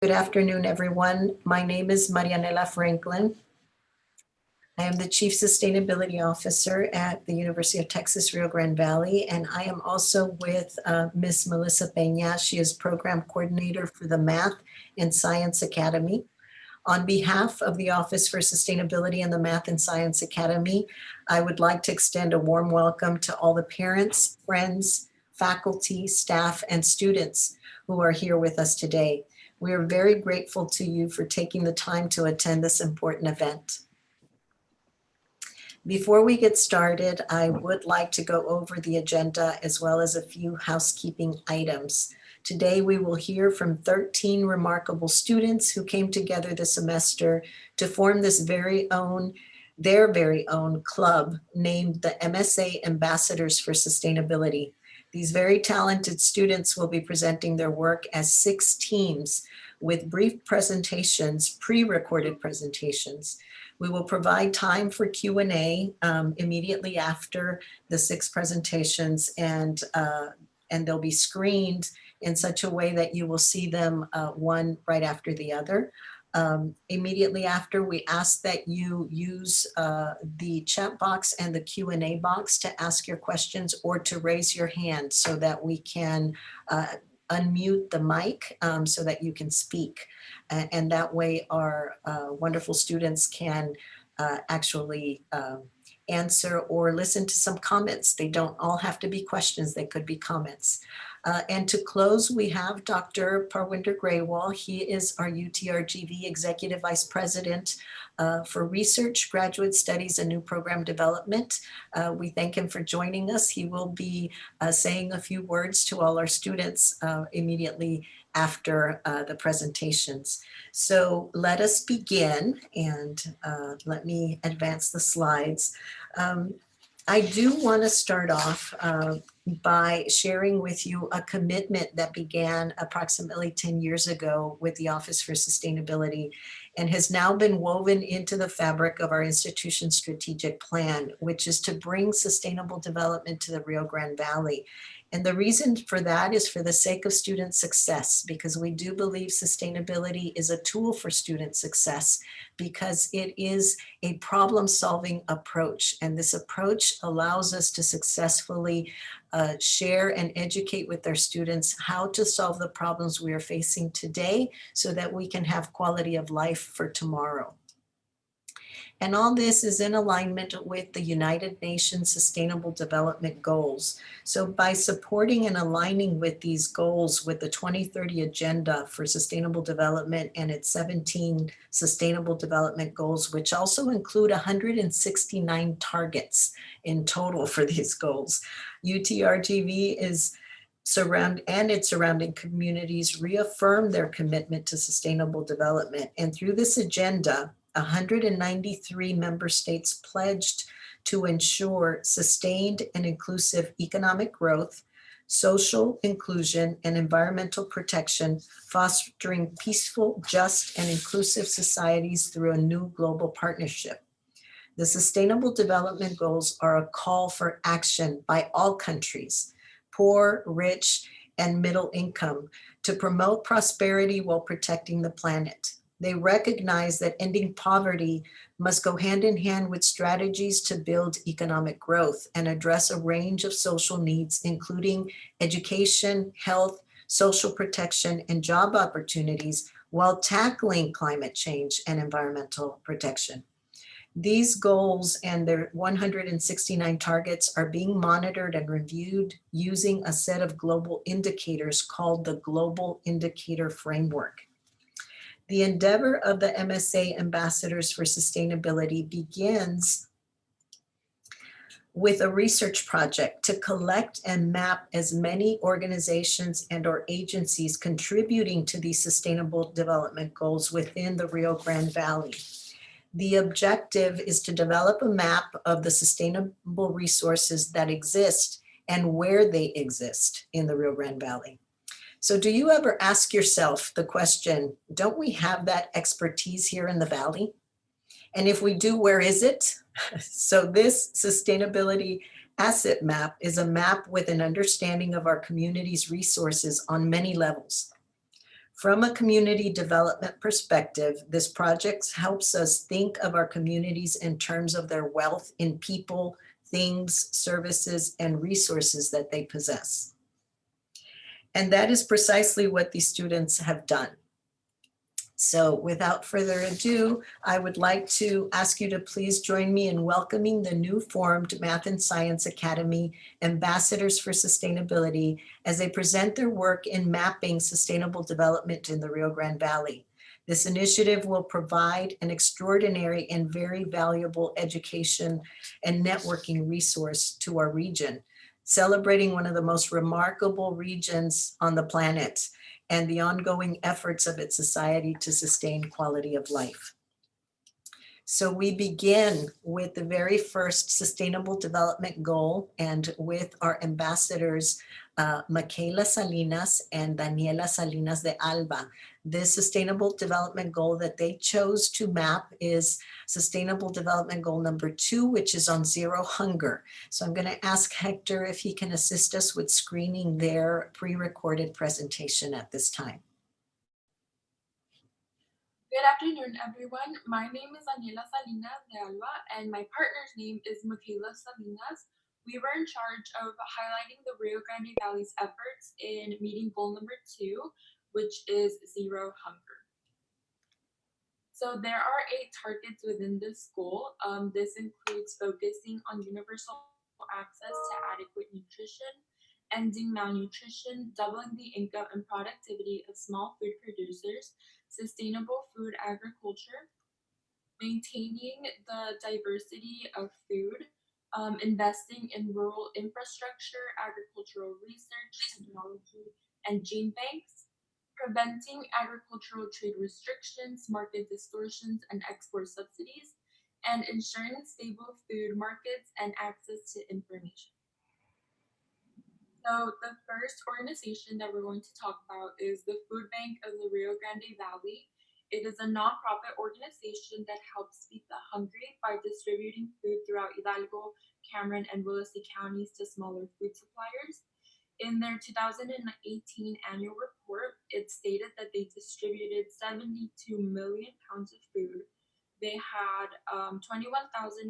Good afternoon, everyone. My name is Marianela Franklin. I am the Chief Sustainability Officer at the University of Texas, Rio Grande Valley, and I am also with Ms. Melissa Peña. She is Program Coordinator for the Math and Science Academy. On behalf of the Office for Sustainability and the Math and Science Academy, I would like to extend a warm welcome to all the parents, friends, faculty, staff, and students who are here with us today. We are very grateful to you for taking the time to attend this important event. Before we get started, I would like to go over the agenda as well as a few housekeeping items. Today, we will hear from 13 remarkable students who came together this semester to form this their very own club named the MSA Ambassadors for Sustainability. These very talented students will be presenting their work as 6 teams with brief presentations, pre-recorded presentations. We will provide time for Q&A immediately after the 6 presentations, and they'll be screened in such a way that you will see them one right after the other. Immediately after, we ask that you use the chat box and the Q&A box to ask your questions or to raise your hand so that we can unmute the mic so that you can speak. And that way our wonderful students can actually answer or listen to some comments. They don't all have to be questions, they could be comments. And to close, we have Dr. Parwinder Graywal. He is our UTRGV Executive Vice President for Research, Graduate Studies, and New Program Development. We thank him for joining us. He will be saying a few words to all our students immediately after the presentations. So let us begin, and let me advance the slides. I do want to start off by sharing with you a commitment that began approximately 10 years ago with the Office for Sustainability and has now been woven into the fabric of our institution's strategic plan, which is to bring sustainable development to the Rio Grande Valley. And the reason for that is for the sake of student success, because we do believe sustainability is a tool for student success, because it is a problem-solving approach. And this approach allows us to successfully share and educate with our students how to solve the problems we are facing today so that we can have quality of life for tomorrow. And all this is in alignment with the United Nations Sustainable Development Goals. So by supporting and aligning with these goals with the 2030 Agenda for Sustainable Development and its 17 Sustainable Development Goals, which also include 169 targets in total for these goals, UTRGV is and its surrounding communities reaffirm their commitment to sustainable development. And through this agenda, 193 member states pledged to ensure sustained and inclusive economic growth, social inclusion, and environmental protection, fostering peaceful, just, and inclusive societies through a new global partnership. The Sustainable Development Goals are a call for action by all countries, poor, rich, and middle income, to promote prosperity while protecting the planet. They recognize that ending poverty must go hand in hand with strategies to build economic growth and address a range of social needs, including education, health, social protection, and job opportunities, while tackling climate change and environmental protection. These goals and their 169 targets are being monitored and reviewed using a set of global indicators called the Global Indicator Framework. The endeavor of the MSA Ambassadors for Sustainability begins with a research project to collect and map as many organizations and/or agencies contributing to these sustainable development goals within the Rio Grande Valley. The objective is to develop a map of the sustainable resources that exist and where they exist in the Rio Grande Valley. So do you ever ask yourself the question, don't we have that expertise here in the Valley? And if we do, where is it? So this sustainability asset map is a map with an understanding of our community's resources on many levels. From a community development perspective, this project helps us think of our communities in terms of their wealth in people, things, services, and resources that they possess. And that is precisely what these students have done. So without further ado, I would like to ask you to please join me in welcoming the new formed Math and Science Academy Ambassadors for Sustainability as they present their work in mapping sustainable development in the Rio Grande Valley. This initiative will provide an extraordinary and very valuable education and networking resource to our region, celebrating one of the most remarkable regions on the planet and the ongoing efforts of its society to sustain quality of life. So we begin with the very first sustainable development goal and with our ambassadors, Michaela Salinas and Daniela Salinas de Alba. This sustainable development goal that they chose to map is sustainable development goal number 2, which is on zero hunger. So I'm going to ask Hector if he can assist us with screening their pre-recorded presentation at this time. Good afternoon, everyone. My name is Daniela Salinas de Alba, and my partner's name is Michaela Salinas. We were in charge of highlighting the Rio Grande Valley's efforts in meeting goal number 2, which is zero hunger. So there are 8 targets within this goal. This includes focusing on universal access to adequate nutrition, ending malnutrition, doubling the income and productivity of small food producers, sustainable food agriculture, maintaining the diversity of food, investing in rural infrastructure, agricultural research, technology, and gene banks, preventing agricultural trade restrictions, market distortions, and export subsidies, and ensuring stable food markets and access to information. So the first organization that we're going to talk about is the Food Bank of the Rio Grande Valley. It is a nonprofit organization that helps feed the hungry by distributing food throughout Hidalgo, Cameron, and Willacy counties to smaller food suppliers. In their 2018 annual report, it stated that they distributed 72 million pounds of food. They had 21,915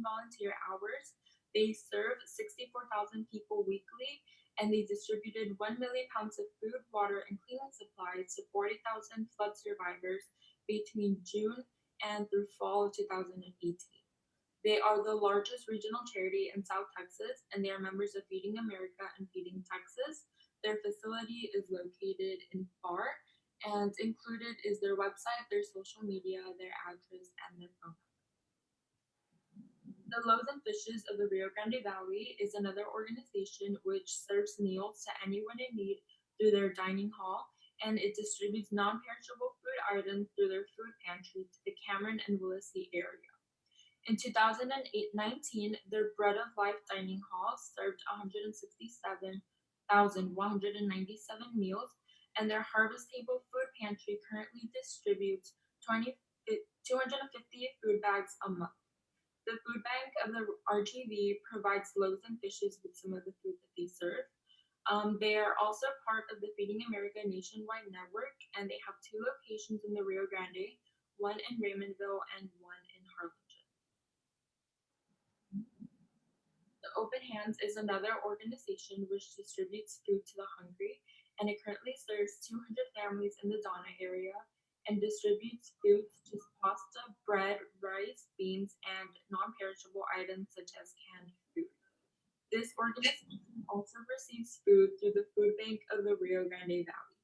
volunteer hours. They serve 64,000 people weekly, and they distributed 1 million pounds of food, water, and cleaning supplies to 40,000 flood survivors between June and through fall of 2018. They are the largest regional charity in South Texas, and they are members of Feeding America and Feeding Texas. Their facility is located in Far, and included is their website, their social media, their address, and their phone number. The Loaves and Fishes of the Rio Grande Valley is another organization which serves meals to anyone in need through their dining hall, and it distributes non-perishable food items through their food pantry to the Cameron and Willacy area. In 2019, their Bread of Life dining hall served 167,197 meals, and their Harvest Table food pantry currently distributes 250 food bags a month. The food bank of the RGV provides Loaves and Fishes with some of the food that they serve. They are also part of the Feeding America nationwide network, and they have 2 locations in the Rio Grande, one in Raymondville and one in Harlingen. The Open Hands is another organization which distributes food to the hungry, and it currently serves 200 families in the Donna area and distributes food such as pasta, bread, rice, beans, and non-perishable items such as canned food. This organization also receives food through the Food Bank of the Rio Grande Valley.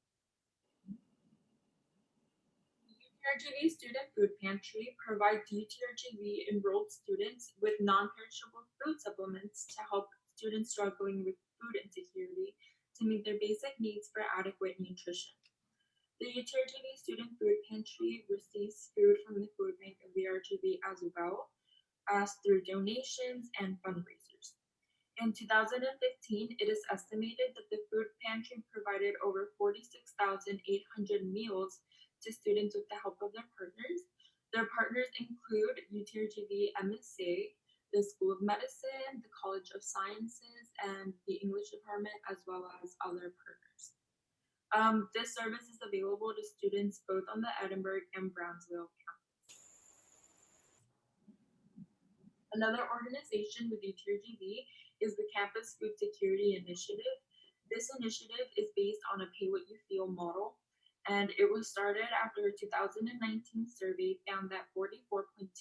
UTRGV Student Food Pantry provides UTRGV enrolled students with non-perishable food supplements to help students struggling with food insecurity to meet their basic needs for adequate nutrition. The UTRGV Student Food Pantry receives food from the Food Bank of the RGV as well as through donations and fundraisers. In 2015, it is estimated that the food pantry provided over 46,800 meals to students with the help of their partners. Their partners include UTRGV MSA, the School of Medicine, the College of Sciences, and the English Department, as well as other partners. This service is available to students both on the Edinburg and Brownsville campus. Another organization with UTRGV is the Campus Food Security Initiative. This initiative is based on a pay what you feel model, and it was started after a 2019 survey found that 44.2%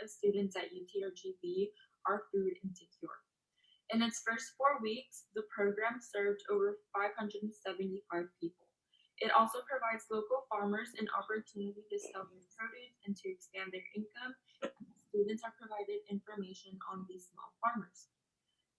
of students at UTRGV are food insecure. In its first 4 weeks, the program served over 575 people. It also provides local farmers an opportunity to sell their produce and to expand their income. Students are provided information on these small farmers.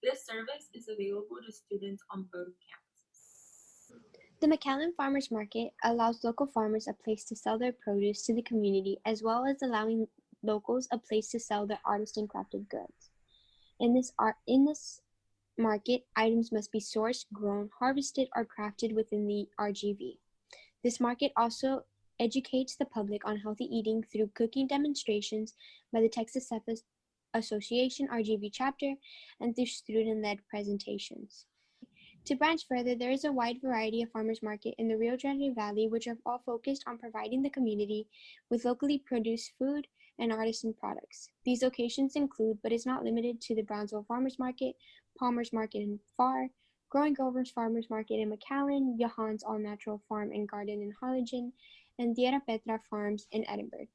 This service is available to students on both campuses. The McAllen Farmers Market allows local farmers a place to sell their produce to the community, as well as allowing locals a place to sell their artisan crafted goods. In this market, items must be sourced, grown, harvested, or crafted within the RGV. This market also educates the public on healthy eating through cooking demonstrations by the Texas Chef Association RGV chapter and through student-led presentations. To branch further, there is a wide variety of farmers market in the Rio Grande Valley, which are all focused on providing the community with locally produced food and artisan products. These locations include, but is not limited to, the Brownsville Farmers Market, Palmer's Market in Farr, Growing Grover's Farmers Market in McAllen, Johan's All Natural Farm and Garden in Harlingen, and Tierra Petra Farms in Edinburg.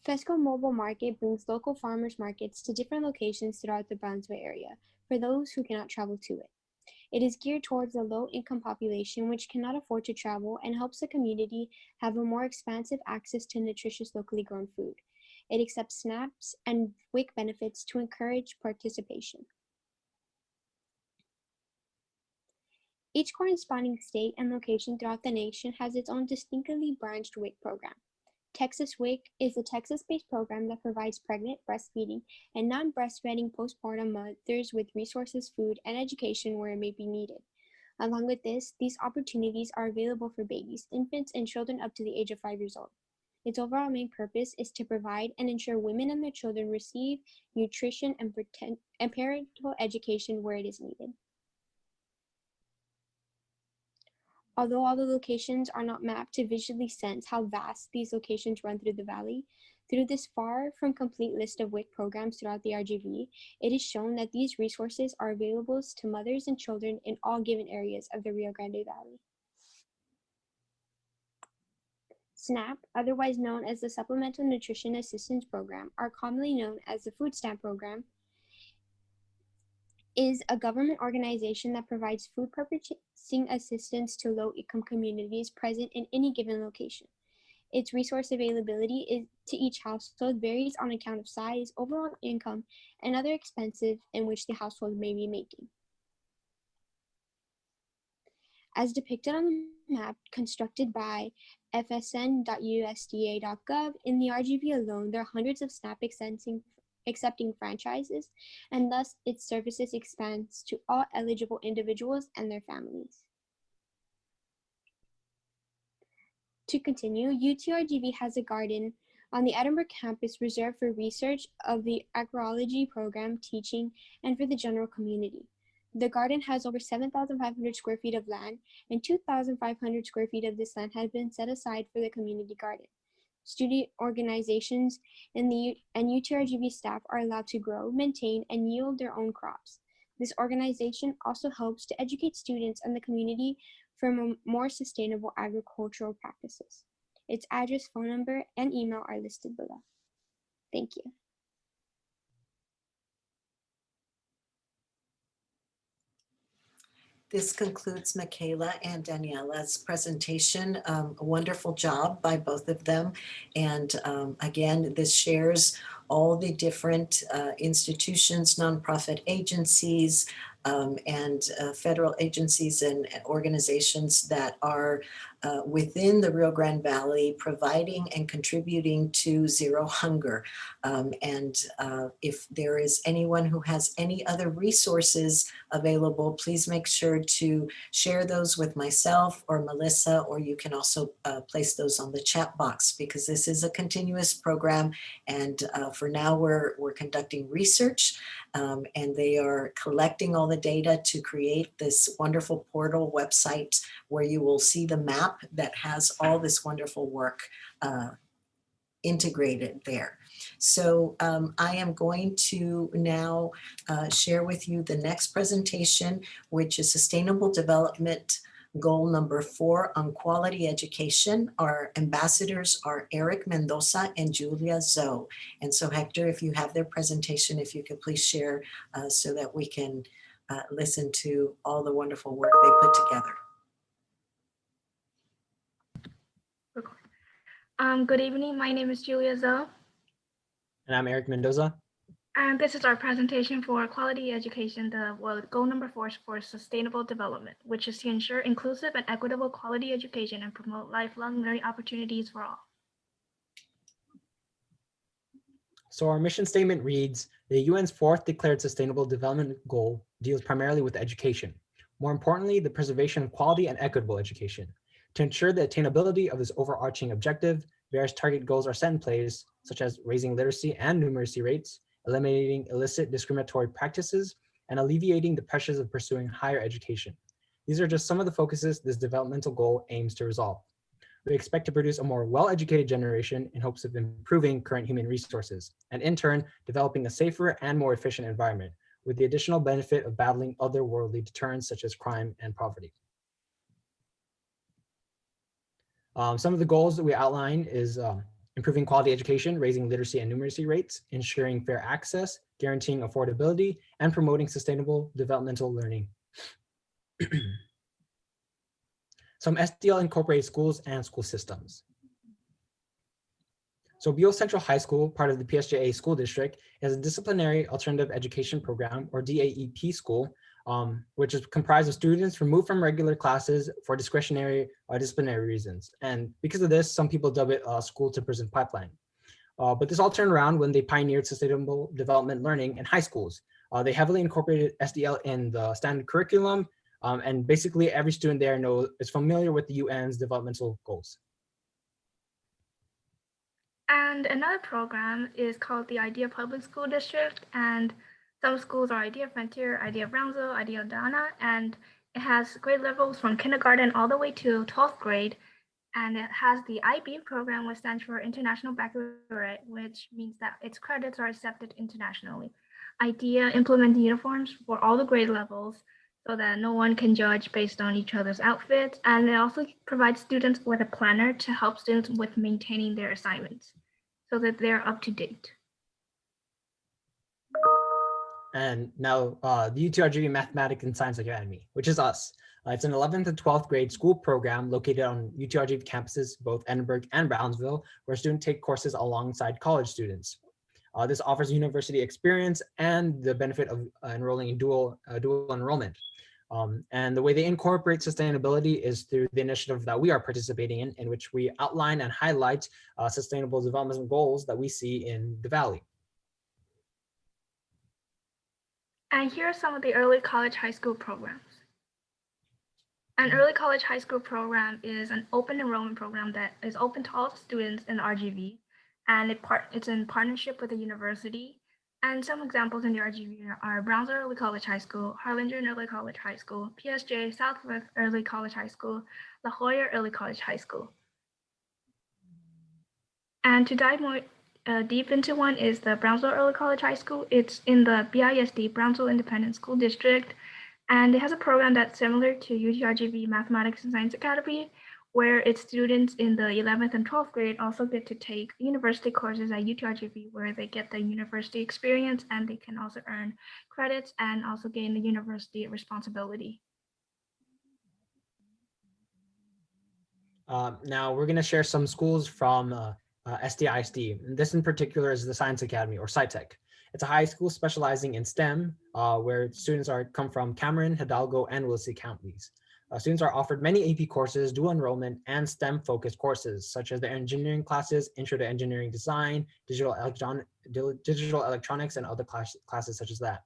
Fesco Mobile Market brings local farmers markets to different locations throughout the Brownsville area for those who cannot travel to it. It is geared towards the low-income population which cannot afford to travel and helps the community have a more expansive access to nutritious locally grown food. It accepts SNAPs and WIC benefits to encourage participation. Each corresponding state and location throughout the nation has its own distinctly branched WIC program. Texas WIC is a Texas-based program that provides pregnant, breastfeeding, and non-breastfeeding postpartum mothers with resources, food, and education where it may be needed. Along with this, these opportunities are available for babies, infants, and children up to the age of 5 years old. Its overall main purpose is to provide and ensure women and their children receive nutrition and parental education where it is needed. Although all the locations are not mapped to visually sense how vast these locations run through the valley, through this far from complete list of WIC programs throughout the RGV, it is shown that these resources are available to mothers and children in all given areas of the Rio Grande Valley. SNAP, otherwise known as the Supplemental Nutrition Assistance Program, or commonly known as the Food Stamp Program, is a government organization that provides food purchasing assistance to low-income communities present in any given location. Its resource availability to each household varies on account of size, overall income, and other expenses in which the household may be making. As depicted on the map constructed by fsn.usda.gov, in the RGV alone, there are hundreds of SNAP accepting franchises, and thus its services expands to all eligible individuals and their families. To continue, UTRGV has a garden on the Edinburg campus reserved for research of the agroecology program, teaching, and for the general community. The garden has over 7,500 square feet of land, and 2,500 square feet of this land has been set aside for the community garden. Student organizations and UTRGV staff are allowed to grow, maintain, and yield their own crops. This organization also helps to educate students and the community for more sustainable agricultural practices. Its address, phone number, and email are listed below. Thank you. This concludes Michaela and Daniela's presentation. A wonderful job by both of them. And again, this shares all the different institutions, nonprofit agencies, and federal agencies and organizations that are within the Rio Grande Valley providing and contributing to zero hunger. And if there is anyone who has any other resources available, please make sure to share those with myself or Melissa, or you can also place those on the chat box, because this is a continuous program. And for now, we're conducting research, and they are collecting all the data to create this wonderful portal website where you will see the map that has all this wonderful work integrated there. So I am going to now share with you the next presentation, which is Sustainable Development Goal number 4 on quality education. Our ambassadors are Eric Mendoza and Julia Zoe. And so Hector, if you have their presentation, if you could please share so that we can listen to all the wonderful work they put together. Good evening, my name is Julia Zoe. And I'm Eric Mendoza. And this is our presentation for quality education. Goal number 4 is for sustainable development, which is to ensure inclusive and equitable quality education and promote lifelong learning opportunities for all. So our mission statement reads, the UN's 4th declared sustainable development goal deals primarily with education. More importantly, the preservation of quality and equitable education. To ensure the attainability of this overarching objective, various target goals are set in place, such as raising literacy and numeracy rates, eliminating illicit discriminatory practices, and alleviating the pressures of pursuing higher education. These are just some of the focuses this developmental goal aims to resolve. We expect to produce a more well-educated generation in hopes of improving current human resources, and in turn, developing a safer and more efficient environment, with the additional benefit of battling otherworldly deterrents such as crime and poverty. Some of the goals that we outline is improving quality education, raising literacy and numeracy rates, ensuring fair access, guaranteeing affordability, and promoting sustainable developmental learning. Some SDL incorporated schools and school systems. So Beale Central High School, part of the PSJA school district, is a disciplinary alternative education program, or DAEP school, which is comprised of students removed from regular classes for discretionary or disciplinary reasons. And because of this, some people dub it a school to prison pipeline. But this all turned around when they pioneered sustainable development learning in high schools. They heavily incorporated SDL in the standard curriculum, and basically every student there is familiar with the UN's developmental goals. And another program is called the Idea Public School District, and some schools are Idea Frontier, Idea Brownsville, Idea Donna, and it has grade levels from kindergarten all the way to 12th grade. And it has the IB program, which stands for International Baccalaureate, which means that its credits are accepted internationally. Idea implements uniforms for all the grade levels so that no one can judge based on each other's outfits. And it also provides students with a planner to help students with maintaining their assignments so that they're up to date. And now the UTRGV Mathematics and Science Academy, which is us. It's an 11th and 12th grade school program located on UTRGV campuses, both Edinburgh and Brownsville, where students take courses alongside college students. This offers university experience and the benefit of enrolling in dual enrollment. And the way they incorporate sustainability is through the initiative that we are participating in which we outline and highlight sustainable development goals that we see in the Valley. And here are some of the early college high school programs. An early college high school program is an open enrollment program that is open to all students in the RGV, and it's in partnership with a university. And some examples in the RGV are Brownsville Early College High School, Harlingen Early College High School, PSJ Southwest Early College High School, La Jolla Early College High School. And to dive more deep into one is the Brownsville Early College High School. It's in the BISD, Brownsville Independent School District, and it has a program that's similar to UTRGV Mathematics and Science Academy, where its students in the 11th and 12th grade also get to take university courses at UTRGV, where they get the university experience and they can also earn credits and also gain the university responsibility. Now we're going to share some schools from SDISD. And this in particular is the Science Academy, or SciTech. It's a high school specializing in STEM, where students come from Cameron, Hidalgo, and Williston counties. Students are offered many AP courses, dual enrollment, and STEM-focused courses, such as the engineering classes, Intro to Engineering Design, digital electronics, and other classes such as that.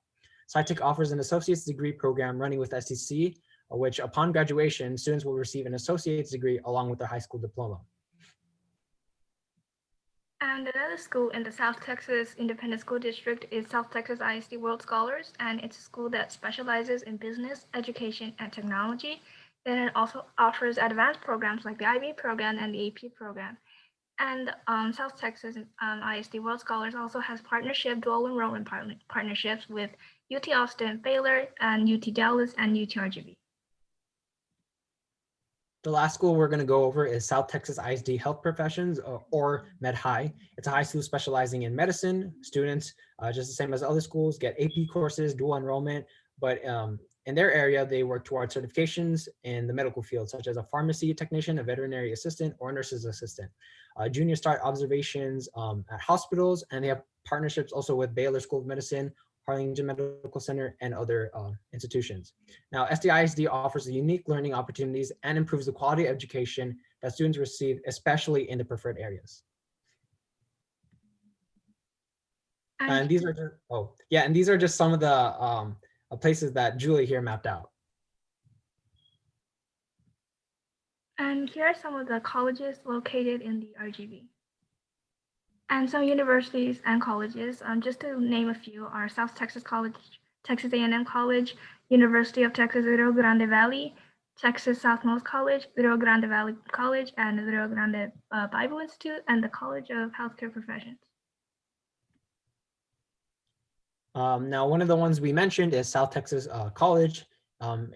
SciTech offers an associate's degree program running with STC, which upon graduation, students will receive an associate's degree along with their high school diploma. And another school in the South Texas Independent School District is South Texas ISD World Scholars, and it's a school that specializes in business, education, and technology. Then it also offers advanced programs like the IB program and the AP program. And South Texas ISD World Scholars also has dual enrollment partnerships with UT Austin, Baylor, and UT Dallas, and UTRGV. The last school we're going to go over is South Texas ISD Health Professions, or Med-High. It's a high school specializing in medicine. Students, just the same as other schools, get AP courses, dual enrollment, but in their area, they work towards certifications in the medical field, such as a pharmacy technician, a veterinary assistant, or a nurse's assistant. Junior start observations at hospitals, and they have partnerships also with Baylor School of Medicine, Harlingen Medical Center, and other institutions. Now, STISD offers unique learning opportunities and improves the quality of education that students receive, especially in the preferred areas. And these are just, and these are just some of the places that Julie here mapped out. And here are some of the colleges located in the RGV. And some universities and colleges, just to name a few, are South Texas College, Texas A&M College, University of Texas Rio Grande Valley, Texas Southmost College, Rio Grande Valley College, and the Rio Grande Bible Institute, and the College of Healthcare Professions. Now, one of the ones we mentioned is South Texas College.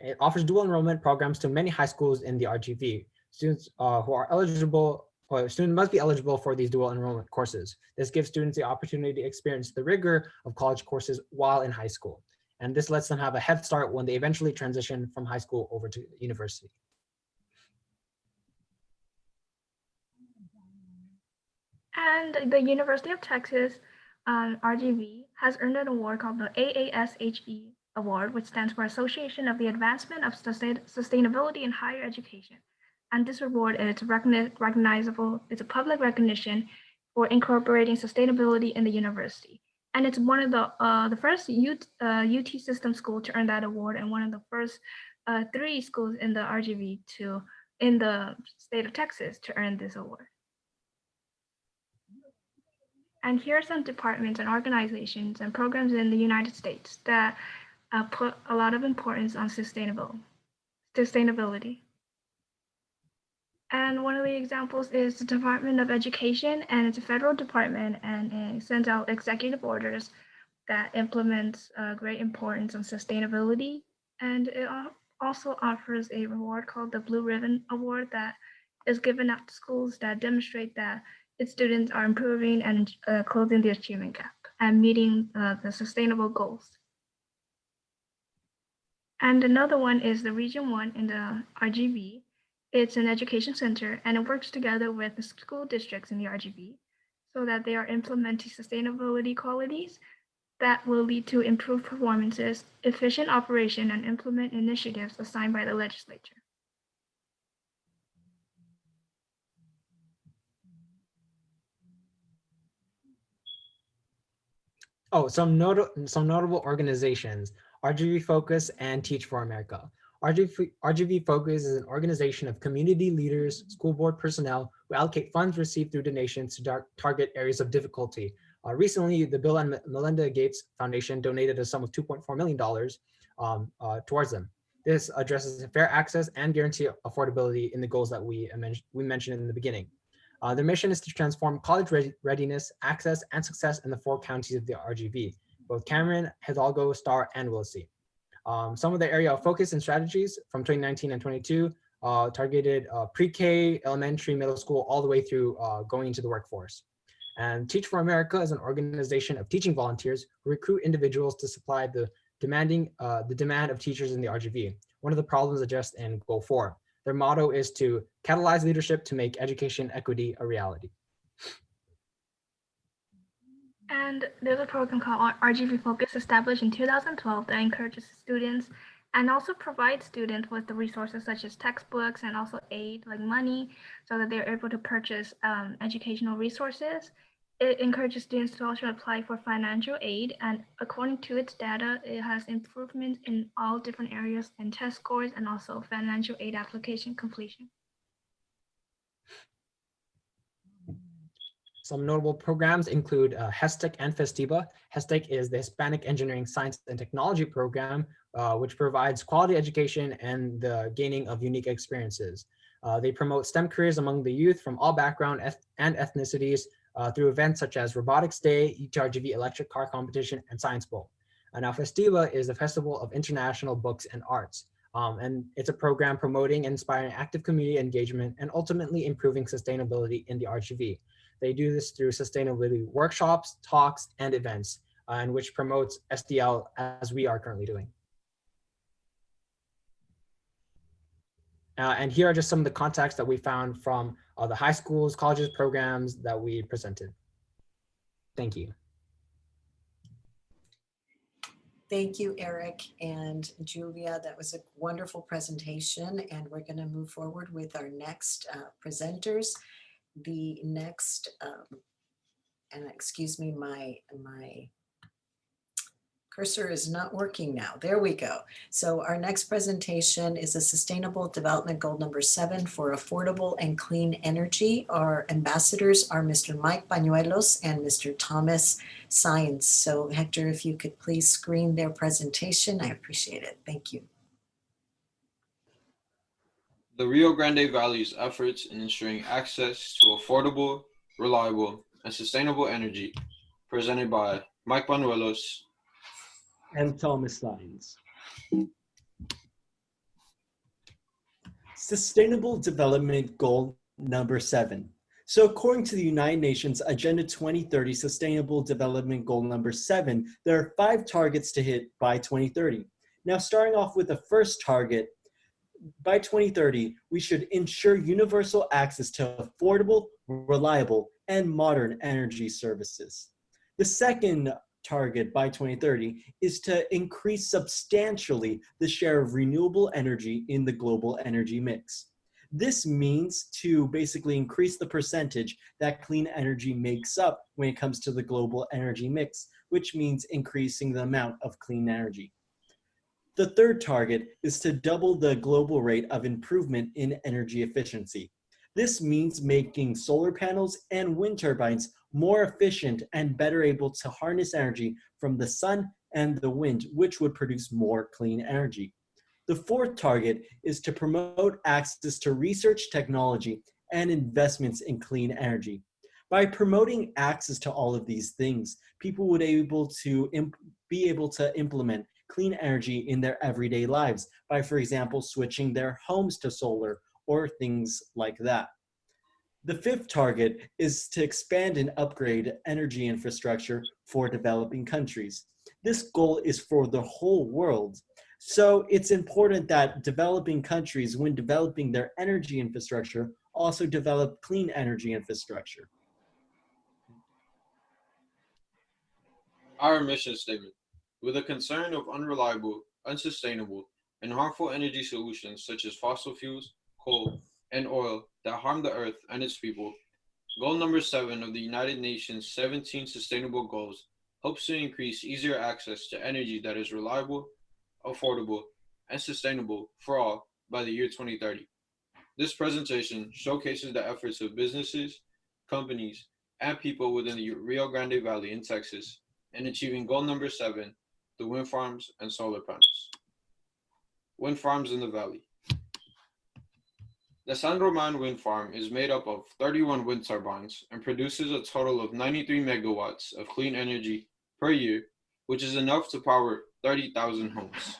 It offers dual enrollment programs to many high schools in the RGV. Students who are eligible, or students must be eligible for these dual enrollment courses. This gives students the opportunity to experience the rigor of college courses while in high school. And this lets them have a head start when they eventually transition from high school over to university. And the University of Texas RGV has earned an award called the AASHE Award, which stands for Association of the Advancement of Sustainability in Higher Education. And this award is recognizable, it's a public recognition for incorporating sustainability in the university. And it's one of the first UT system school to earn that award, and one of the first 3 schools in the RGV in the state of Texas to earn this award. And here are some departments and organizations and programs in the United States that put a lot of importance on sustainability. And one of the examples is the Department of Education, and it's a federal department, and it sends out executive orders that implements great importance on sustainability. And it also offers a reward called the Blue Ribbon Award that is given out to schools that demonstrate that its students are improving and closing the achievement gap and meeting the sustainable goals. And another one is the Region 1 in the RGV. It's an education center, and it works together with the school districts in the RGV so that they are implementing sustainability qualities that will lead to improved performances, efficient operation, and implement initiatives assigned by the legislature. Some notable organizations: RGV Focus and Teach for America. RGV Focus is an organization of community leaders, school board personnel who allocate funds received through donations to target areas of difficulty. Recently, the Bill and Melinda Gates Foundation donated a sum of $2.4 million towards them. This addresses fair access and guarantee affordability in the goals that we mentioned in the beginning. Their mission is to transform college readiness, access, and success in the 4 counties of the RGV, both Cameron, Hidalgo, Starr, and Willisey. Some of the area of focus and strategies from 2019 and 22 targeted pre-K, elementary, middle school, all the way through going into the workforce. And Teach for America is an organization of teaching volunteers who recruit individuals to supply the demand of teachers in the RGV, one of the problems addressed in Goal 4. Their motto is to catalyze leadership to make education equity a reality. And there's a program called RGV Focus, established in 2012, that encourages students and also provides students with the resources such as textbooks and also aid like money so that they're able to purchase educational resources. It encourages students to also apply for financial aid, and according to its data, it has improvements in all different areas in test scores and also financial aid application completion. Some notable programs include HESTEC and FESTIBA. HESTEC is the Hispanic Engineering, Science, and Technology program, which provides quality education and the gaining of unique experiences. They promote STEM careers among the youth from all backgrounds and ethnicities through events such as Robotics Day, UTRGV Electric Car Competition, and Science Bowl. Now, FESTIBA is the Festival of International Books and Arts. And it's a program promoting and inspiring active community engagement and ultimately improving sustainability in the RGV. They do this through sustainability workshops, talks, and events, and which promotes SDL as we are currently doing. And here are just some of the contacts that we found from the high schools, colleges, programs that we presented. Thank you. Thank you, Eric and Julia. That was a wonderful presentation, and we're going to move forward with our next presenters. The next, and excuse me, my cursor is not working now. There we go. So our next presentation is a Sustainable Development Goal number 7 for affordable and clean energy. Our ambassadors are Mr. Mike Bañuelos and Mr. Thomas Science. So Hector, if you could please screen their presentation, I appreciate it. Thank you. The Rio Grande Valley's efforts in ensuring access to affordable, reliable, and sustainable energy, presented by Mike Bañuelos and Thomas Science. Sustainable Development Goal number 7. So according to the United Nations Agenda 2030 Sustainable Development Goal number 7, there are 5 targets to hit by 2030. Now, starting off with the first target, by 2030, we should ensure universal access to affordable, reliable, and modern energy services. The second target by 2030 is to increase substantially the share of renewable energy in the global energy mix. This means to basically increase the percentage that clean energy makes up when it comes to the global energy mix, which means increasing the amount of clean energy. The third target is to double the global rate of improvement in energy efficiency. This means making solar panels and wind turbines more efficient and better able to harness energy from the sun and the wind, which would produce more clean energy. The fourth target is to promote access to research, technology, and investments in clean energy. By promoting access to all of these things, people would be able to implement clean energy in their everyday lives by, for example, switching their homes to solar or things like that. The fifth target is to expand and upgrade energy infrastructure for developing countries. This goal is for the whole world. So it's important that developing countries, when developing their energy infrastructure, also develop clean energy infrastructure. Our mission statement. With a concern of unreliable, unsustainable, and harmful energy solutions such as fossil fuels, coal, and oil that harm the earth and its people, goal number 7 of the United Nations 17 Sustainable Goals hopes to increase easier access to energy that is reliable, affordable, and sustainable for all by the year 2030. This presentation showcases the efforts of businesses, companies, and people within the Rio Grande Valley in Texas in achieving goal number 7, the wind farms and solar panels. Wind farms in the valley. The San Roman wind farm is made up of 31 wind turbines and produces a total of 93 megawatts of clean energy per year, which is enough to power 30,000 homes.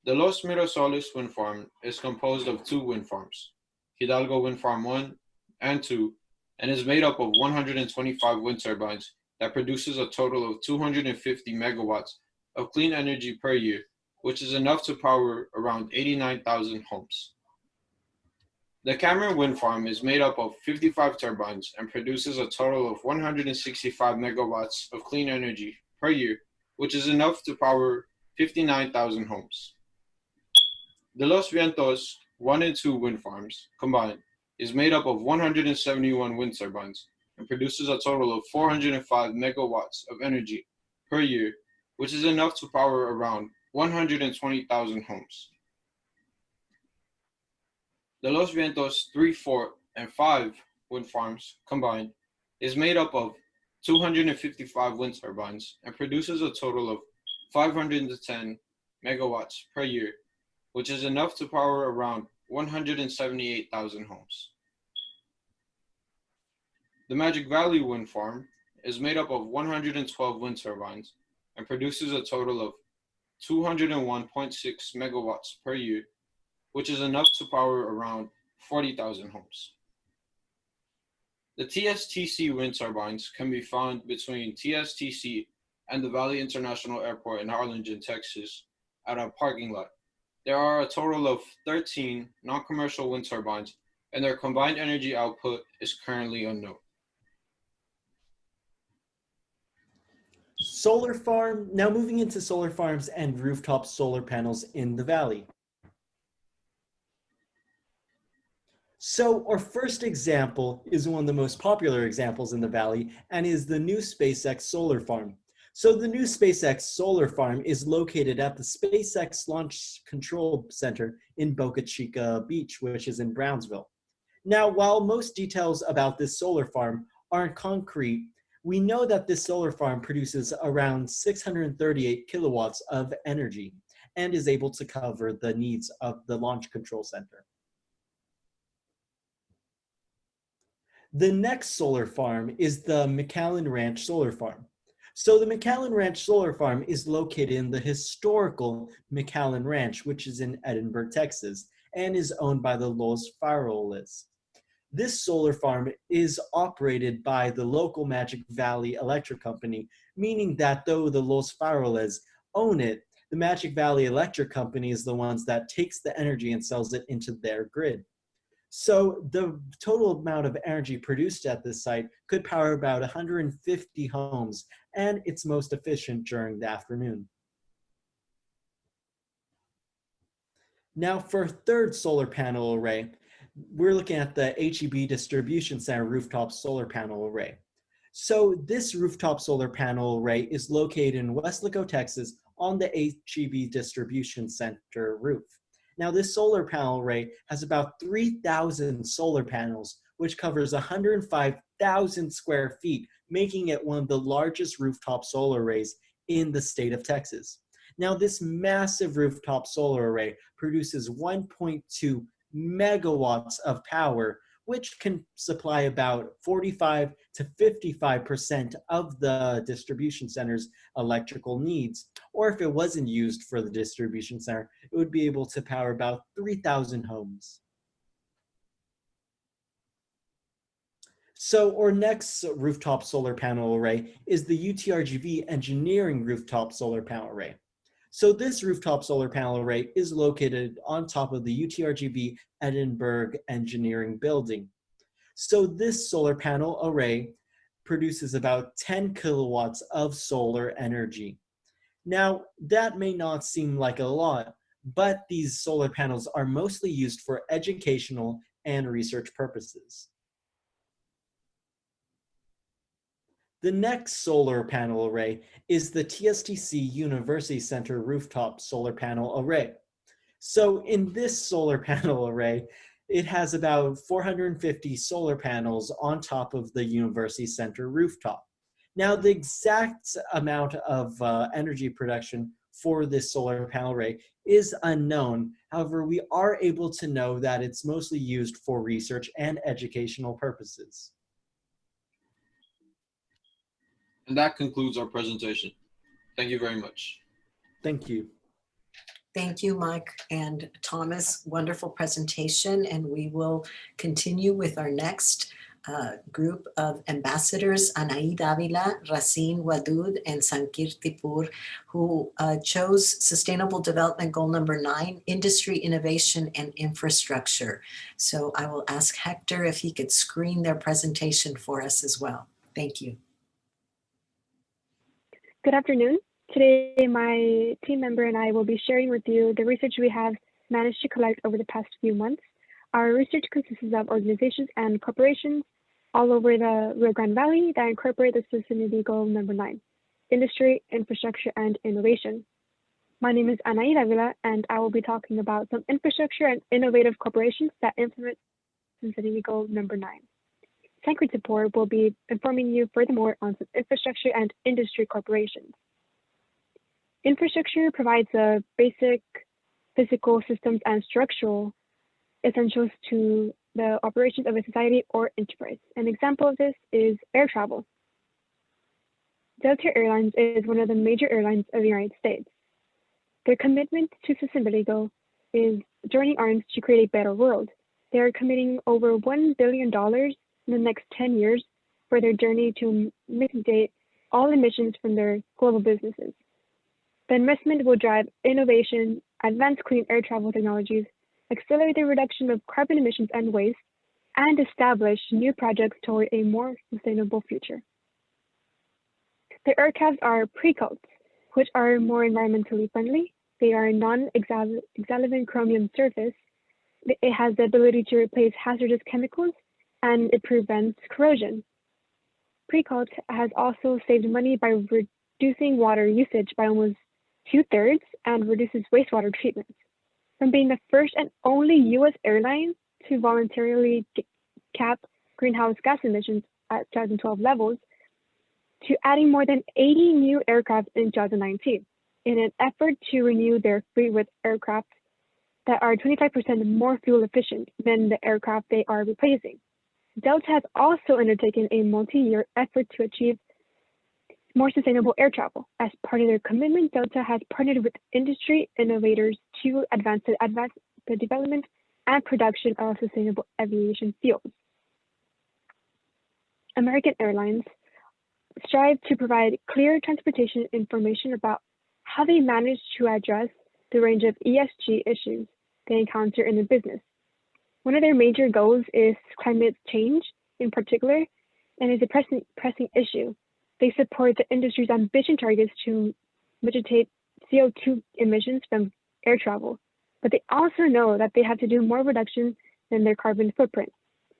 The Los Mirasoles wind farm is composed of 2 wind farms, Hidalgo Wind Farm 1 and 2, and is made up of 125 wind turbines that produces a total of 250 megawatts of clean energy per year, which is enough to power around 89,000 homes. The Cameron Wind Farm is made up of 55 turbines and produces a total of 165 megawatts of clean energy per year, which is enough to power 59,000 homes. The Los Vientos 1 and 2 wind farms combined is made up of 171 wind turbines and produces a total of 405 megawatts of energy per year, which is enough to power around 120,000 homes. The Los Vientos 3, 4, and 5 wind farms combined is made up of 255 wind turbines and produces a total of 510 megawatts per year, which is enough to power around 178,000 homes. The Magic Valley Wind Farm is made up of 112 wind turbines and produces a total of 201.6 megawatts per year, which is enough to power around 40,000 homes. The TSTC wind turbines can be found between TSTC and the Valley International Airport in Harlingen, Texas, at a parking lot. There are a total of 13 non-commercial wind turbines, and their combined energy output is currently unknown. Solar farm, now moving into solar farms and rooftop solar panels in the valley. So our first example is one of the most popular examples in the valley and is the new SpaceX solar farm. So the new SpaceX solar farm is located at the SpaceX Launch Control Center in Boca Chica Beach, which is in Brownsville. Now, while most details about this solar farm aren't concrete, we know that this solar farm produces around 638 kilowatts of energy and is able to cover the needs of the Launch Control Center. The next solar farm is the McAllen Ranch Solar Farm. So the McAllen Ranch Solar Farm is located in the historical McAllen Ranch, which is in Edinburg, Texas, and is owned by the Los Faroles. This solar farm is operated by the local Magic Valley Electric Company, meaning that though the Los Faroles own it, the Magic Valley Electric Company is the ones that takes the energy and sells it into their grid. So the total amount of energy produced at this site could power about 150 homes, and it's most efficient during the afternoon. Now for a third solar panel array, we're looking at the HEB Distribution Center rooftop solar panel array. So this rooftop solar panel array is located in Weslaco, Texas on the HEB Distribution Center roof. Now, this solar panel array has about 3,000 solar panels, which covers 105,000 square feet, making it one of the largest rooftop solar arrays in the state of Texas. Now, this massive rooftop solar array produces 1.2 megawatts of power, which can supply about 45 to 55% of the distribution center's electrical needs. Or if it wasn't used for the distribution center, it would be able to power about 3,000 homes. So our next rooftop solar panel array is the UTRGV Engineering Rooftop Solar Panel Array. So this rooftop solar panel array is located on top of the UTRGV Edinburg Engineering Building. So this solar panel array produces about 10 kilowatts of solar energy. Now, that may not seem like a lot, but these solar panels are mostly used for educational and research purposes. The next solar panel array is the TSTC University Center Rooftop Solar Panel Array. So in this solar panel array, it has about 450 solar panels on top of the University Center rooftop. Now, the exact amount of energy production for this solar panel array is unknown. However, we are able to know that it's mostly used for research and educational purposes. And that concludes our presentation. Thank you very much. Thank you. Thank you, Mike and Thomas. Wonderful presentation. And we will continue with our next group of ambassadors, Anaí Davila, Racine Wadud, and Sankir Tipur, who chose Sustainable Development Goal number 9, Industry, Innovation, and Infrastructure. So I will ask Hector if he could screen their presentation for us as well. Thank you. Good afternoon. Today, my team member and I will be sharing with you the research we have managed to collect over the past few months. Our research consists of organizations and corporations all over the Rio Grande Valley that incorporate the Sustainability Goal number 9, Industry, Infrastructure, and Innovation. My name is Anaí Davila, and I will be talking about some infrastructure and innovative corporations that implement Sustainability Goal number 9. Sankrit Support will be informing you furthermore on some infrastructure and industry corporations. Infrastructure provides a basic physical systems and structural essentials to the operations of a society or enterprise. An example of this is air travel. Delta Airlines is one of the major airlines of the United States. Their commitment to sustainability goal is joining arms to create a better world. They are committing over $1 billion in the next 10 years for their journey to mitigate all emissions from their global businesses. The investment will drive innovation, advance clean air travel technologies, accelerate the reduction of carbon emissions and waste, and establish new projects toward a more sustainable future. The aircraft are pre-coats, which are more environmentally friendly. They are non-exhalation chromium surface. It has the ability to replace hazardous chemicals, and it prevents corrosion. Pre-coat has also saved money by reducing water usage by almost 2/3 and reduces wastewater treatments. From being the first and only U.S. airline to voluntarily cap greenhouse gas emissions at 2012 levels, to adding more than 80 new aircraft in 2019 in an effort to renew their fleet with aircraft that are 25% more fuel efficient than the aircraft they are replacing. Delta has also undertaken a multi-year effort to achieve more sustainable air travel. As part of their commitment, Delta has partnered with industry innovators to advance the development and production of sustainable aviation fuels. American Airlines strive to provide clear transportation information about how they manage to address the range of ESG issues they encounter in their business. One of their major goals is climate change in particular, and is a pressing issue. They support the industry's ambition targets to mitigate CO2 emissions from air travel, but they also know that they have to do more reduction than their carbon footprint.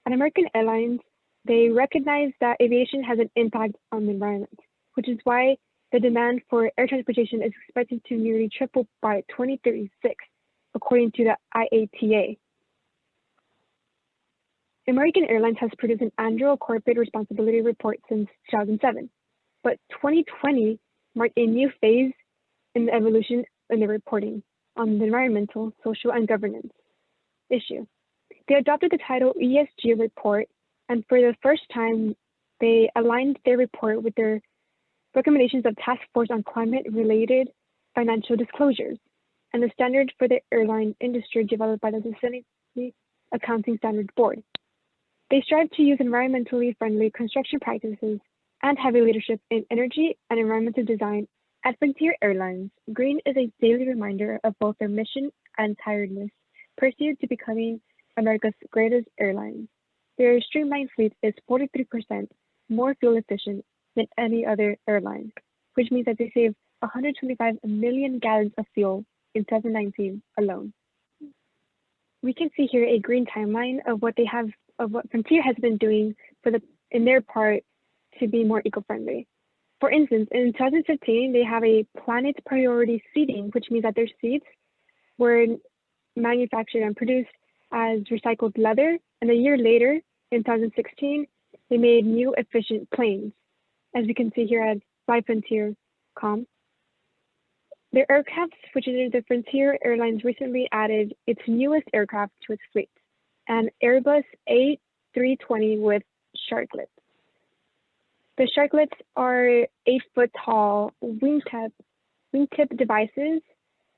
At American Airlines, they recognize that aviation has an impact on the environment, which is why the demand for air transportation is expected to nearly triple by 2036, according to the IATA. American Airlines has produced an annual corporate responsibility report since 2007, but 2020 marked a new phase in the evolution in the reporting on the environmental, social, and governance issue. They adopted the title ESG report, and for the first time, they aligned their report with their recommendations of Task Force on Climate-Related Financial Disclosures and the standard for the airline industry developed by the Scenic Accounting Standards Board. They strive to use environmentally friendly construction practices and have a leadership in energy and environmental design. At Frontier Airlines, green is a daily reminder of both their mission and tiredness pursued to becoming America's greatest airline. Their streamlined fleet is 43% more fuel efficient than any other airline, which means that they save 125 million gallons of fuel in 2019 alone. We can see here a green timeline of what Frontier has been doing in their part to be more eco-friendly. For instance, in 2015, they have a planet priority seating, which means that their seats were manufactured and produced as recycled leather, and a year later, in 2016, they made new efficient planes, as we can see here at FlyFrontier.com. Their aircraft, which is the Frontier Airlines recently added its newest aircraft to its fleet, an Airbus A320 with sharklets. The sharklets are 8-foot tall wingtip devices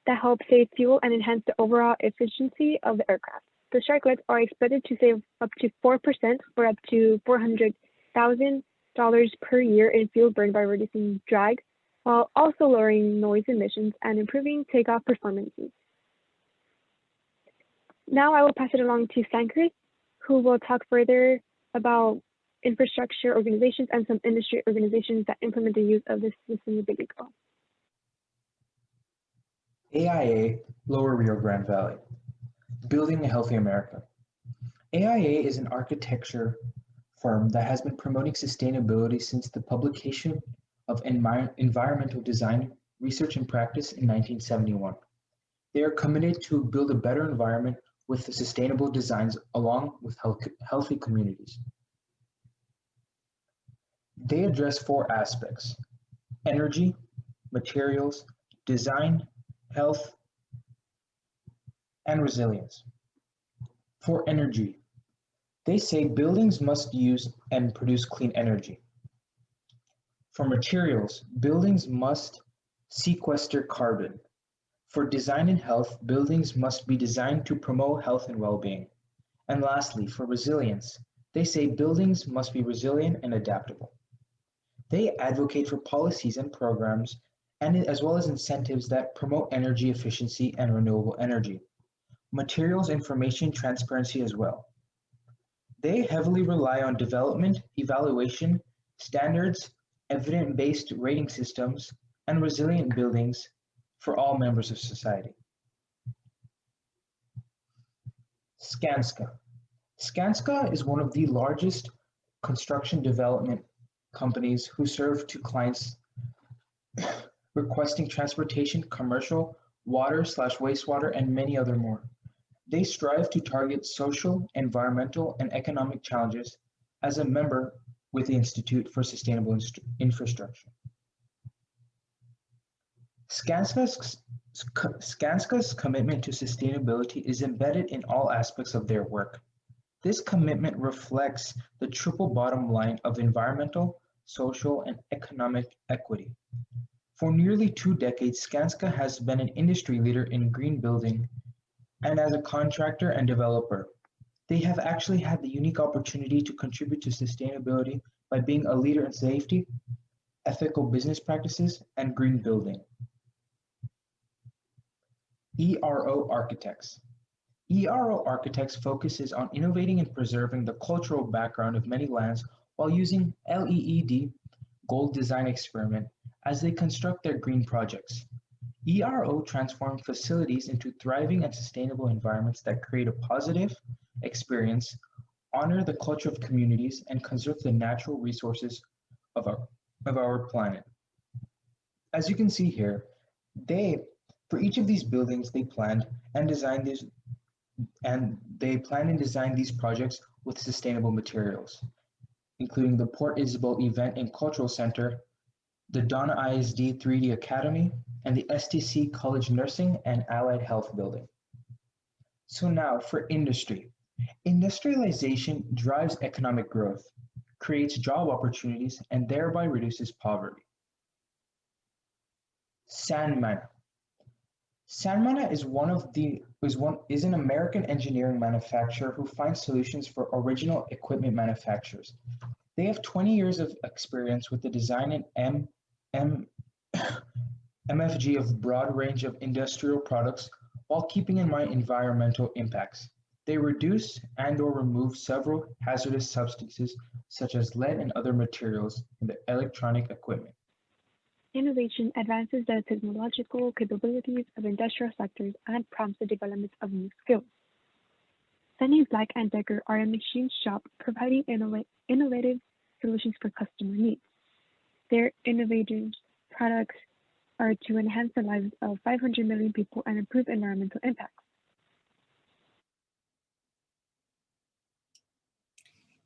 that help save fuel and enhance the overall efficiency of the aircraft. The sharklets are expected to save up to 4% or up to $400,000 per year in fuel burn by reducing drag, while also lowering noise emissions and improving takeoff performances. Now I will pass it along to Sankrit, who will talk further about infrastructure organizations and some industry organizations that implement the use of this sustainability goal. AIA, Lower Rio Grande Valley, Building a Healthy America. AIA is an architecture firm that has been promoting sustainability since the publication of Environmental Design, Research and Practice in 1971. They are committed to build a better environment with sustainable designs along with healthy communities. They address four aspects: energy, materials, design, health, and resilience. For energy, they say buildings must use and produce clean energy. For materials, buildings must sequester carbon. For design and health, buildings must be designed to promote health and well-being. And lastly, for resilience, they say buildings must be resilient and adaptable. They advocate for policies and programs, and as well as incentives that promote energy efficiency and renewable energy. Materials information transparency as well. They heavily rely on development, evaluation, standards, evidence-based rating systems, and resilient buildings for all members of society. Skanska. Skanska is one of the largest construction development companies who serve to clients requesting transportation, commercial, water/wastewater, and many other more. They strive to target social, environmental, and economic challenges as a member with the Institute for Sustainable Infrastructure. Skanska's commitment to sustainability is embedded in all aspects of their work. This commitment reflects the triple bottom line of environmental, social, and economic equity. For nearly 2 decades, Skanska has been an industry leader in green building, and as a contractor and developer, they have actually had the unique opportunity to contribute to sustainability by being a leader in safety, ethical business practices, and green building. ERO Architects. ERO Architects focuses on innovating and preserving the cultural background of many lands while using LEED gold design experiment as they construct their green projects. ERO transforms facilities into thriving and sustainable environments that create a positive experience, honor the culture of communities, and conserve the natural resources of our planet. As you can see here, for each of these buildings, they planned and designed these projects with sustainable materials, including the Port Isabel Event and Cultural Center, the Donna ISD 3D Academy, and the STC College Nursing and Allied Health Building. So now for industry. Industrialization drives economic growth, creates job opportunities, and thereby reduces poverty. Sandmana. Sandmana is an American engineering manufacturer who finds solutions for original equipment manufacturers. They have 20 years of experience with the design and MFG of broad range of industrial products while keeping in mind environmental impacts. They reduce and/or remove several hazardous substances such as lead and other materials in the electronic equipment. Innovation advances the technological capabilities of industrial sectors and prompts the development of new skills. Sunny Black & Decker are a machine shop providing innovative solutions for customer needs. Their innovative products are to enhance the lives of 500 million people and improve environmental impacts.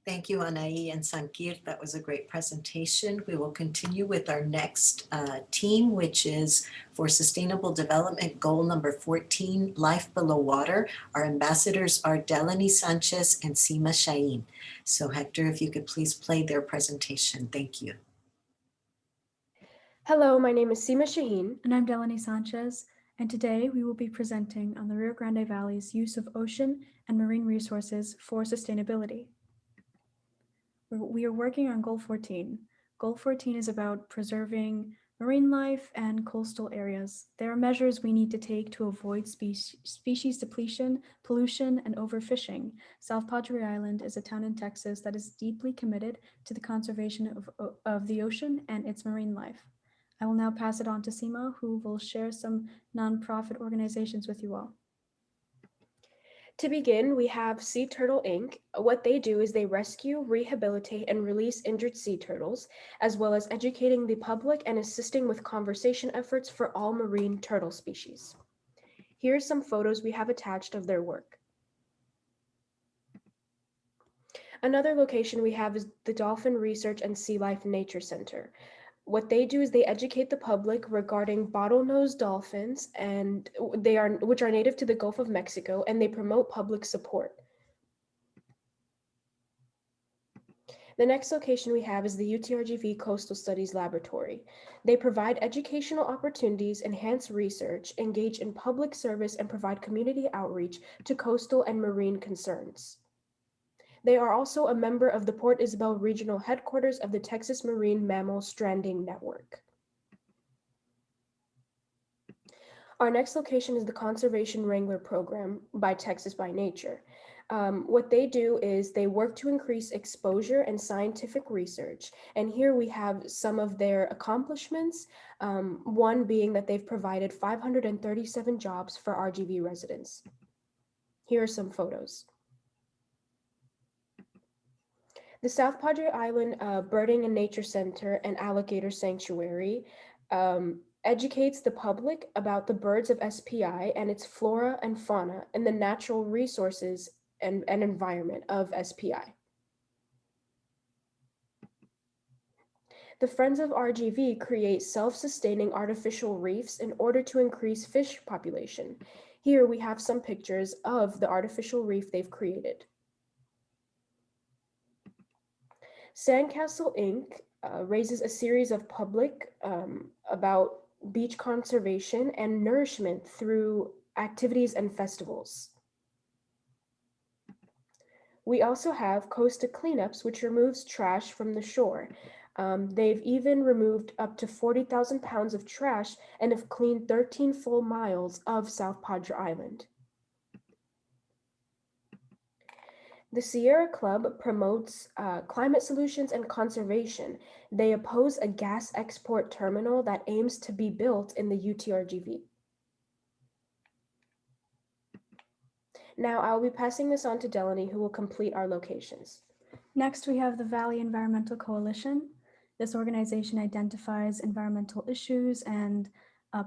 Thank you, Anaí and Sankir. That was a great presentation. We will continue with our next team, which is for Sustainable Development Goal number 14, Life Below Water. Our ambassadors are Delaney Sanchez and Seema Shaheen. So Hector, if you could please play their presentation. Thank you. Hello, my name is Seema Shaheen. And I'm Delaney Sanchez. And today we will be presenting on the Rio Grande Valley's use of ocean and marine resources for sustainability. We are working on Goal 14. Goal 14 is about preserving marine life and coastal areas. There are measures we need to take to avoid species depletion, pollution, and overfishing. South Padre Island is a town in Texas that is deeply committed to the conservation of the ocean and its marine life. I will now pass it on to Seema, who will share some nonprofit organizations with you all. To begin, we have Sea Turtle Inc. What they do is they rescue, rehabilitate, and release injured sea turtles, as well as educating the public and assisting with conservation efforts for all marine turtle species. Here are some photos we have attached of their work. Another location we have is the Dolphin Research and Sea Life Nature Center. What they do is they educate the public regarding bottlenose dolphins, and which are native to the Gulf of Mexico, and they promote public support. The next location we have is the UTRGV Coastal Studies Laboratory. They provide educational opportunities, enhance research, engage in public service, and provide community outreach to coastal and marine concerns. They are also a member of the Port Isabel Regional Headquarters of the Texas Marine Mammal Stranding Network. Our next location is the Conservation Wrangler Program by Texas by Nature. What they do is they work to increase exposure and scientific research. And here we have some of their accomplishments, one being that they've provided 537 jobs for RGV residents. Here are some photos. The South Padre Island Birding and Nature Center and Alligator Sanctuary educates the public about the birds of SPI and its flora and fauna and the natural resources and environment of SPI. The Friends of RGV create self-sustaining artificial reefs in order to increase fish population. Here we have some pictures of the artificial reef they've created. Sandcastle Inc. Raises a series of public about beach conservation and nourishment through activities and festivals. We also have Costa Cleanups, which removes trash from the shore. They've even removed up to 40,000 pounds of trash and have cleaned 13 full miles of South Padre Island. The Sierra Club promotes climate solutions and conservation. They oppose a gas export terminal that aims to be built in the UTRGV. Now I'll be passing this on to Delaney, who will complete our locations. Next, we have the Valley Environmental Coalition. This organization identifies environmental issues and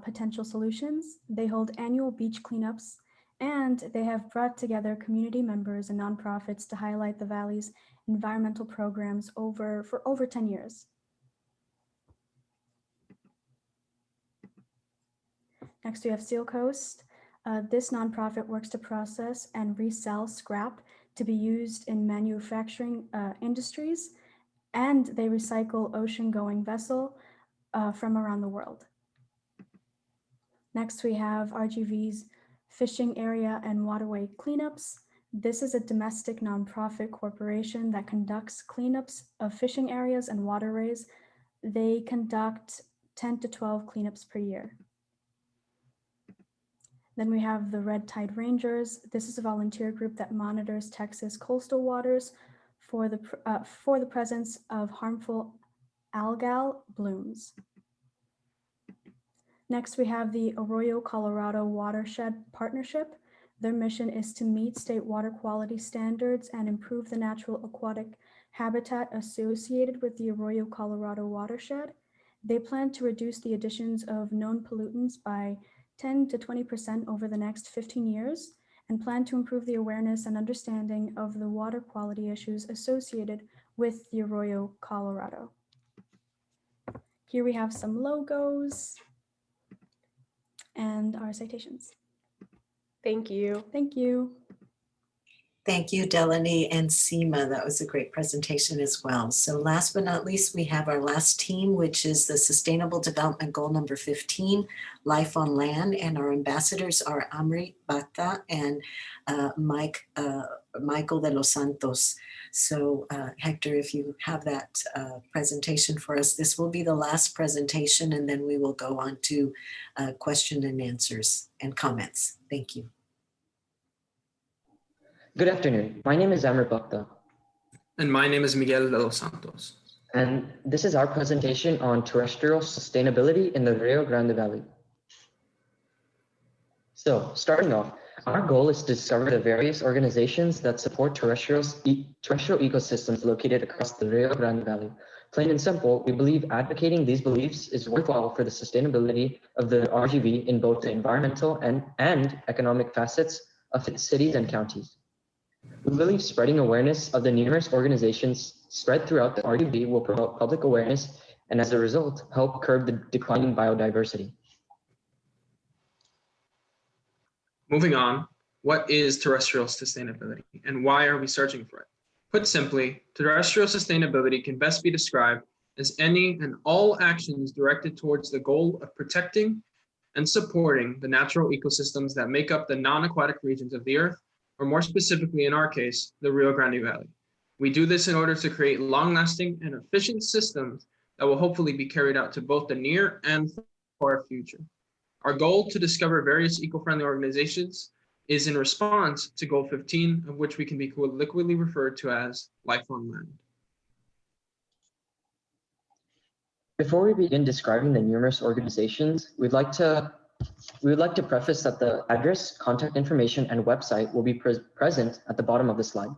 potential solutions. They hold annual beach cleanups, and they have brought together community members and nonprofits to highlight the Valley's environmental programs for over 10 years. Next, we have Seal Coast. This nonprofit works to process and resell scrap to be used in manufacturing industries, and they recycle ocean-going vessel from around the world. Next, we have RGV's Fishing Area and Waterway Cleanups. This is a domestic nonprofit corporation that conducts cleanups of fishing areas and waterways. They conduct 10 to 12 cleanups per year. Then we have the Red Tide Rangers. This is a volunteer group that monitors Texas coastal waters for the presence of harmful algal blooms. Next, we have the Arroyo Colorado Watershed Partnership. Their mission is to meet state water quality standards and improve the natural aquatic habitat associated with the Arroyo Colorado watershed. They plan to reduce the additions of known pollutants by 10 to 20% over the next 15 years and plan to improve the awareness and understanding of the water quality issues associated with the Arroyo Colorado. Here we have some logos and our citations. Thank you. Thank you. Thank you, Delaney and Seema. That was a great presentation as well. So last but not least, we have our last team, which is the Sustainable Development Goal number 15, Life on Land. And our ambassadors are Amrit Bata and Michael de los Santos. So Hector, if you have that presentation for us, this will be the last presentation, and then we will go on to question and answers and comments. Thank you. Good afternoon. My name is Amrit Bhakta. And my name is Miguel de los Santos. And this is our presentation on terrestrial sustainability in the Rio Grande Valley. So, starting off, our goal is to discover the various organizations that support terrestrial ecosystems located across the Rio Grande Valley. Plain and simple, we believe advocating these beliefs is worthwhile for the sustainability of the RGV in both the environmental and economic facets of its cities and counties. We believe spreading awareness of the numerous organizations spread throughout the RGV will promote public awareness and as a result, help curb the declining biodiversity. Moving on, what is terrestrial sustainability and why are we searching for it? Put simply, terrestrial sustainability can best be described as any and all actions directed towards the goal of protecting and supporting the natural ecosystems that make up the non-aquatic regions of the Earth, or more specifically in our case, the Rio Grande Valley. We do this in order to create long-lasting and efficient systems that will hopefully be carried out to both the near and far future. Our goal to discover various eco-friendly organizations is in response to Goal 15, of which we can be colloquially referred to as Life on Land. Before we begin describing the numerous organizations, we would like to preface that the address, contact information, and website will be present at the bottom of the slide.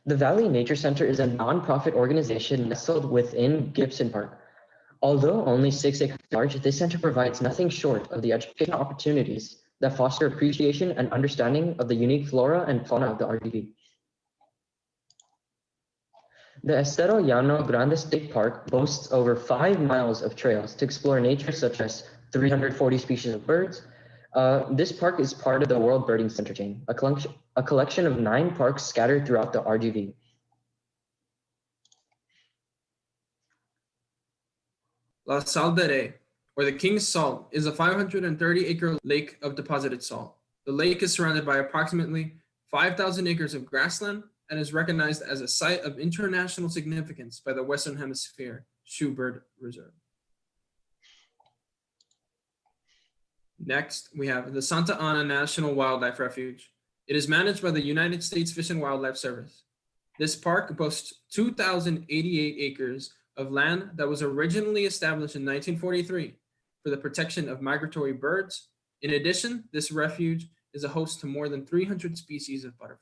The Valley Nature Center is a nonprofit organization nestled within Gibson Park. Although only 6 acres large, this center provides nothing short of the educational opportunities that foster appreciation and understanding of the unique flora and fauna of the RGV. The Estero Llano Grande State Park boasts over 5 miles of trails to explore nature, such as 340 species of birds. This park is part of the World Birding Center chain, a collection of 9 parks scattered throughout the RGV. La Sal de Rey, or the King's Salt, is a 530-acre lake of deposited salt. The lake is surrounded by approximately 5,000 acres of grassland and is recognized as a site of international significance by the Western Hemisphere Shoebird Reserve. Next, we have the Santa Ana National Wildlife Refuge. It is managed by the United States Fish and Wildlife Service. This park boasts 2,088 acres of land that was originally established in 1943 for the protection of migratory birds. In addition, this refuge is a host to more than 300 species of butterflies.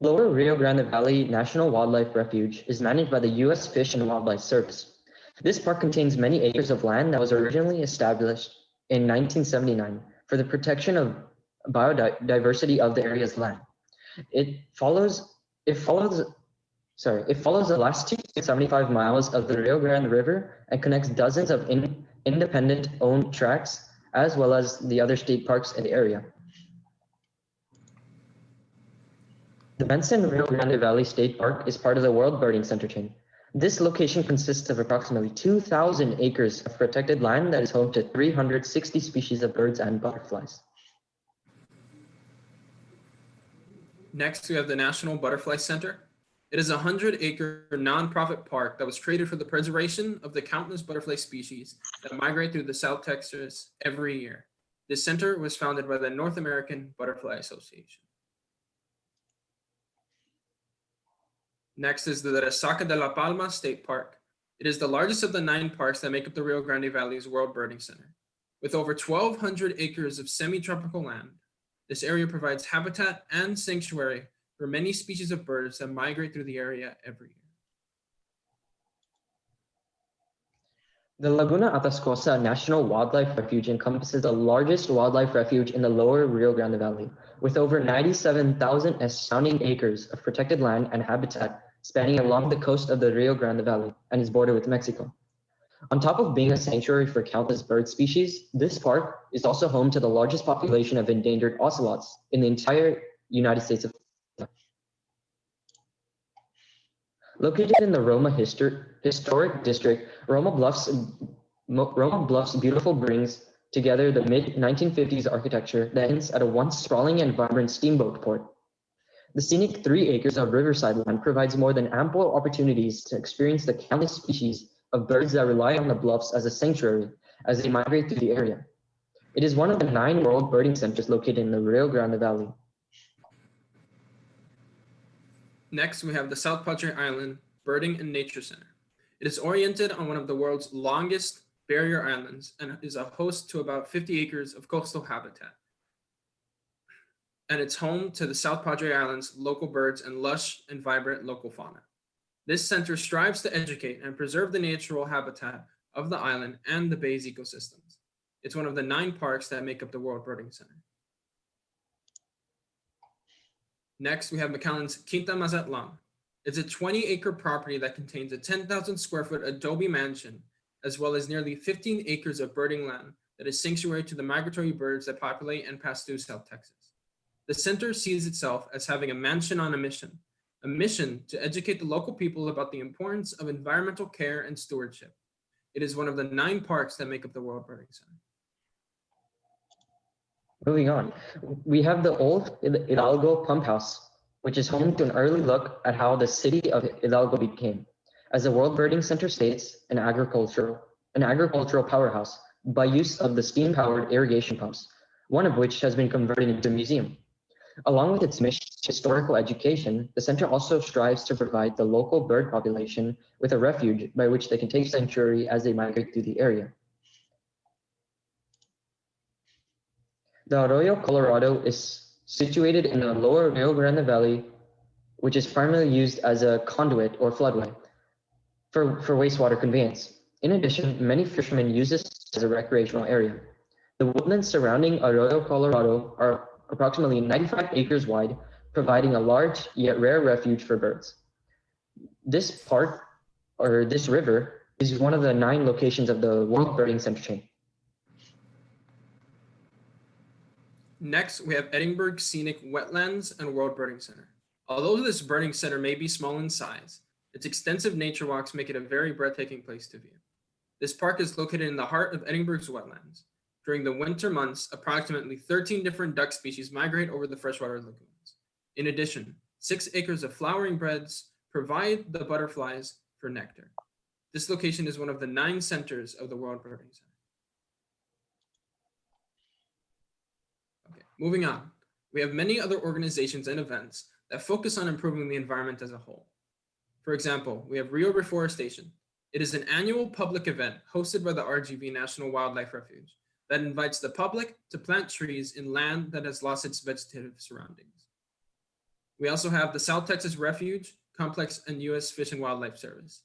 Lower Rio Grande Valley National Wildlife Refuge is managed by the U.S. Fish and Wildlife Service. This park contains many acres of land that was originally established in 1979 for the protection of biodiversity of the area's land. It follows the last 275 miles of the Rio Grande River and connects dozens of independent owned tracts as well as the other state parks in the area. The Bentsen-Rio Grande Valley State Park is part of the World Birding Center chain. This location consists of approximately 2,000 acres of protected land that is home to 360 species of birds and butterflies. Next, we have the National Butterfly Center. It is a 100-acre nonprofit park that was created for the preservation of the countless butterfly species that migrate through the South Texas every year. This center was founded by the North American Butterfly Association. Next is the Resaca de la Palma State Park. It is the largest of the 9 parks that make up the Rio Grande Valley's World Birding Center. With over 1,200 acres of semi-tropical land, this area provides habitat and sanctuary for many species of birds that migrate through the area every year. The Laguna Atascosa National Wildlife Refuge encompasses the largest wildlife refuge in the lower Rio Grande Valley, with over 97,000 astounding acres of protected land and habitat spanning along the coast of the Rio Grande Valley and its border with Mexico. On top of being a sanctuary for countless bird species, this park is also home to the largest population of endangered ocelots in the entire United States of America. Located in the Roma Historic District, Roma Bluffs beautiful brings together the mid-1950s architecture that hints at a once sprawling and vibrant steamboat port. The scenic 3 acres of riverside land provides more than ample opportunities to experience the countless species of birds that rely on the bluffs as a sanctuary as they migrate through the area. It is one of the 9 World Birding Centers located in the Rio Grande Valley. Next, we have the South Padre Island Birding and Nature Center. It is oriented on one of the world's longest barrier islands and is a host to about 50 acres of coastal habitat. And it's home to the South Padre Island's local birds and lush and vibrant local fauna. This center strives to educate and preserve the natural habitat of the island and the bay's ecosystems. It's one of the 9 parks that make up the World Birding Center. Next, we have McAllen's Quinta Mazatlan. It's a 20-acre property that contains a 10,000 square foot adobe mansion, as well as nearly 15 acres of birding land that is sanctuary to the migratory birds that populate and pass through South Texas. The center sees itself as having a mansion on a mission to educate the local people about the importance of environmental care and stewardship. It is one of the 9 parks that make up the World Birding Center. Moving on, we have the old Hidalgo pump house, which is home to an early look at how the city of Hidalgo became. As the World Birding Center states, an agricultural powerhouse by use of the steam-powered irrigation pumps, one of which has been converted into a museum. Along with its mission historical education, the center also strives to provide the local bird population with a refuge by which they can take sanctuary as they migrate through the area. The Arroyo Colorado is situated in the lower Rio Grande Valley, which is primarily used as a conduit or floodway for wastewater conveyance. In addition, many fishermen use this as a recreational area. The woodlands surrounding Arroyo Colorado are approximately 95 acres wide, providing a large yet rare refuge for birds. This river is one of the 9 locations of the World Birding Center chain. Next, we have Edinburg Scenic Wetlands and World Birding Center. Although this birding center may be small in size, its extensive nature walks make it a very breathtaking place to view. This park is located in the heart of Edinburg's wetlands. During the winter months, approximately 13 different duck species migrate over the freshwater lagoons. In addition, 6 acres of flowering beds provide the butterflies for nectar. This location is one of the 9 centers of the World Birding Center. Okay, moving on. We have many other organizations and events that focus on improving the environment as a whole. For example, we have Rio Reforestation. It is an annual public event hosted by the RGV National Wildlife Refuge that invites the public to plant trees in land that has lost its vegetative surroundings. We also have the South Texas Refuge, Complex, and U.S. Fish and Wildlife Service.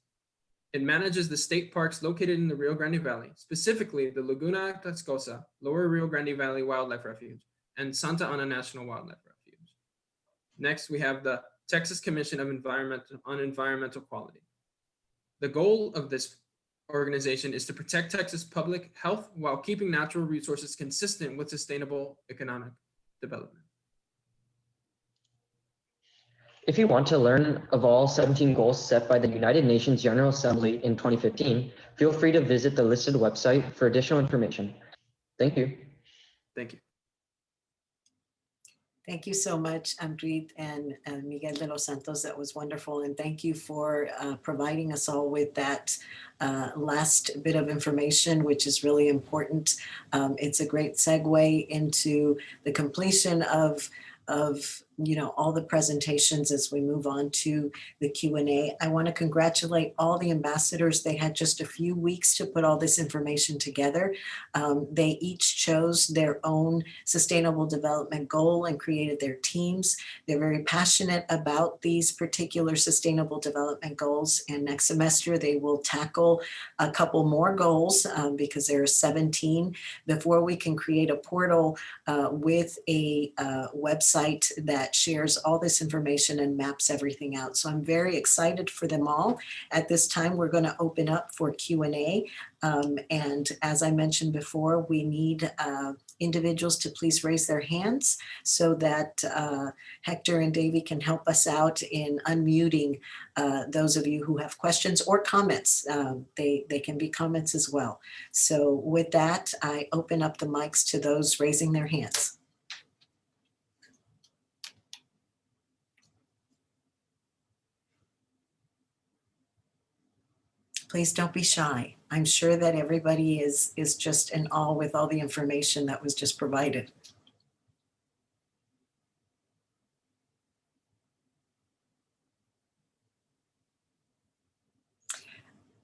It manages the state parks located in the Rio Grande Valley, specifically the Laguna, Atascosa, Lower Rio Grande Valley Wildlife Refuge, and Santa Ana National Wildlife Refuge. Next, we have the Texas Commission on Environmental Quality. The goal of this organization is to protect Texas public health while keeping natural resources consistent with sustainable economic development. If you want to learn of all 17 goals set by the United Nations General Assembly in 2015, feel free to visit the listed website for additional information. Thank you. Thank you. Thank you so much, Amrit and Miguel de los Santos. That was wonderful. And thank you for providing us all with that last bit of information, which is really important. It's a great segue into the completion of all the presentations as we move on to the Q&A. I want to congratulate all the ambassadors. They had just a few weeks to put all this information together. They each chose their own sustainable development goal and created their teams. They're very passionate about these particular sustainable development goals. And next semester, they will tackle a couple more goals because there are 17 before we can create a portal with a website that shares all this information and maps everything out. So I'm very excited for them all. At this time, we're going to open up for Q&A. And as I mentioned before, we need individuals to please raise their hands so that Hector and Davey can help us out in unmuting those of you who have questions or comments. They can be comments as well. So with that, I open up the mics to those raising their hands. Please don't be shy. I'm sure that everybody is just in awe with all the information that was just provided.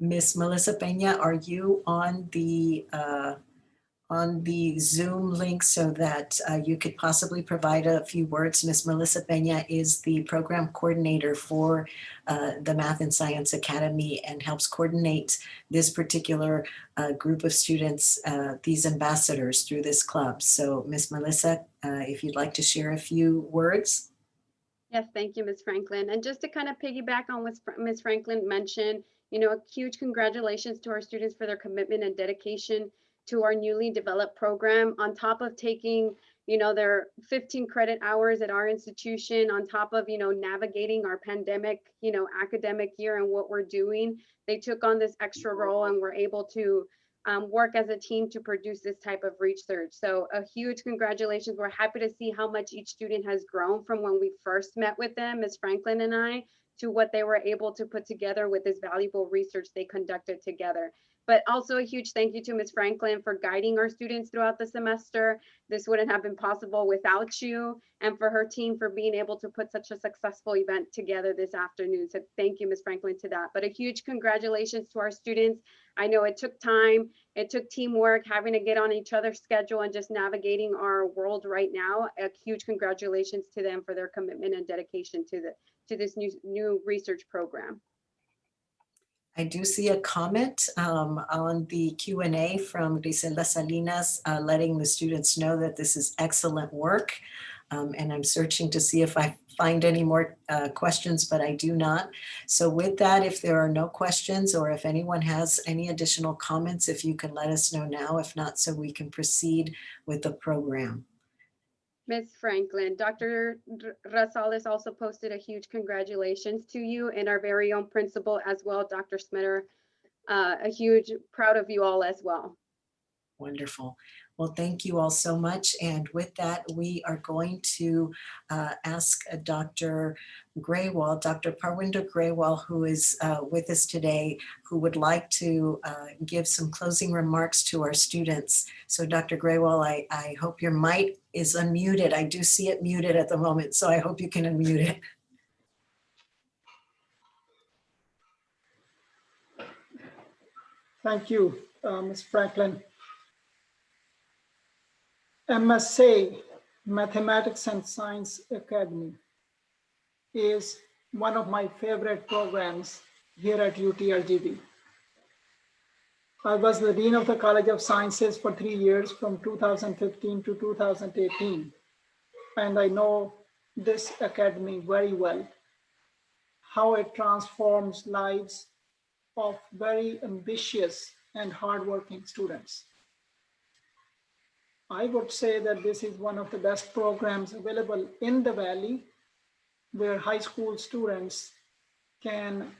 Miss Melissa Peña, are you on the on the Zoom link so that you could possibly provide a few words. Ms. Melissa Peña is the program coordinator for the Math and Science Academy and helps coordinate this particular group of students, these ambassadors through this club. So Ms. Melissa, if you'd like to share a few words. Yes, thank you, Ms. Franklin. And just to kind of piggyback on what Ms. Franklin mentioned, you know, a huge congratulations to our students for their commitment and dedication to our newly developed program, on top of taking, you know, their 15 credit hours at our institution, on top of, you know, navigating our pandemic, you know, academic year and what we're doing. They took on this extra role and were able to work as a team to produce this type of research. So a huge congratulations. We're happy to see how much each student has grown from when we first met with them, Ms. Franklin and I, to what they were able to put together with this valuable research they conducted together. But also a huge thank you to Ms. Franklin for guiding our students throughout the semester. This wouldn't have been possible without you, and for her team for being able to put such a successful event together this afternoon. So thank you, Ms. Franklin, to that. But a huge congratulations to our students. I know it took time, it took teamwork, having to get on each other's schedule and just navigating our world right now. A huge congratulations to them for their commitment and dedication to this new research program. I do see a comment on the Q&A from Griselda Salinas, letting the students know that this is excellent work. And I'm searching to see if I find any more questions, but I do not. So with that, if there are no questions, or if anyone has any additional comments, if you can let us know now, if not, so we can proceed with the program. Ms. Franklin, Dr. Rosales also posted a huge congratulations to you and our very own principal as well, Dr. Smitter. A huge proud of you all as well. Wonderful. Well, thank you all so much. And with that, we are going to ask Dr. Graywall, Dr. Parwinder Graywall, who is with us today, who would like to give some closing remarks to our students. So Dr. Graywall, I hope your mic is unmuted. I do see it muted at the moment, so I hope you can unmute it. Thank you, Ms. Franklin. MSA, Mathematics and Science Academy, is one of my favorite programs here at UTRGV. I was the Dean of the College of Sciences for 3 years, from 2015 to 2018. And I know this academy very well, how it transforms lives of very ambitious and hardworking students. I would say that this is one of the best programs available in the Valley, where high school students can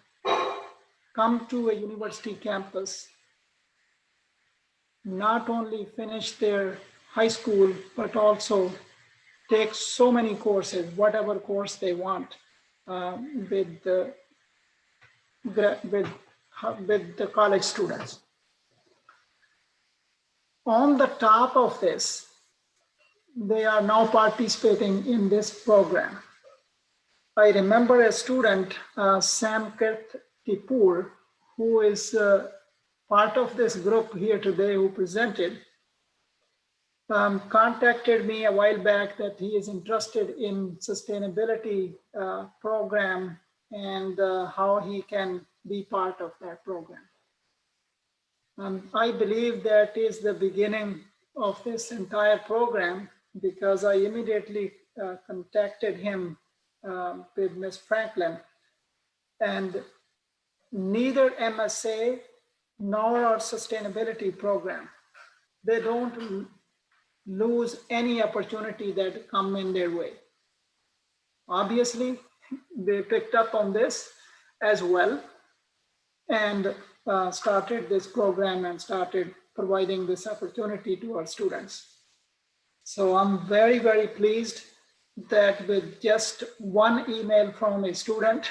come to a university campus, not only finish their high school, but also take so many courses, whatever course they want, with the college students. On the top of this, they are now participating in this program. I remember a student, Sam Kirtipur, who is part of this group here today, who presented, contacted me a while back that he is interested in sustainability program and how he can be part of that program. I believe that is the beginning of this entire program, because I immediately contacted him with Ms. Franklin, and neither MSA nor our sustainability program, they don't lose any opportunity that come in their way. Obviously, they picked up on this as well, and started this program and started providing this opportunity to our students. So I'm very, very pleased that with just one email from a student,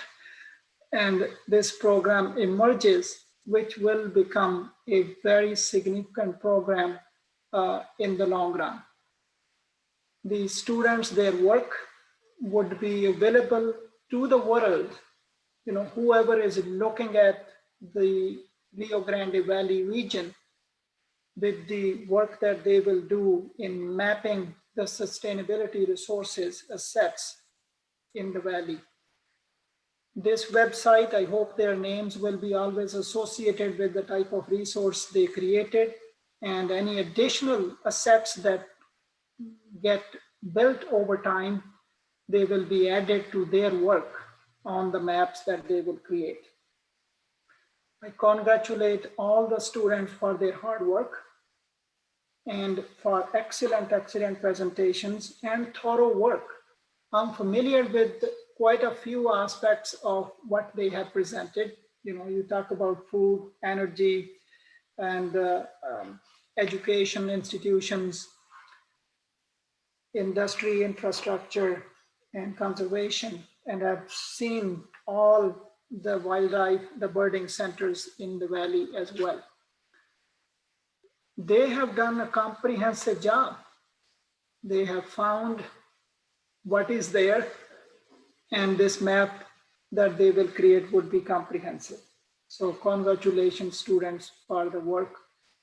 and this program emerges, which will become a very significant program in the long run. The students, their work would be available to the world. You know, whoever is looking at the Rio Grande Valley region, with the work that they will do in mapping the sustainability resources assets in the valley. This website, I hope their names will be always associated with the type of resource they created, and any additional assets that get built over time, they will be added to their work on the maps that they will create. I congratulate all the students for their hard work and for excellent presentations and thorough work. I'm familiar with quite a few aspects of what they have presented. You know, you talk about food, energy, and education institutions, industry, infrastructure, and conservation. And I've seen all the wildlife, the birding centers in the valley as well. They have done a comprehensive job. They have found what is there, and this map that they will create would be comprehensive. So congratulations, students, for the work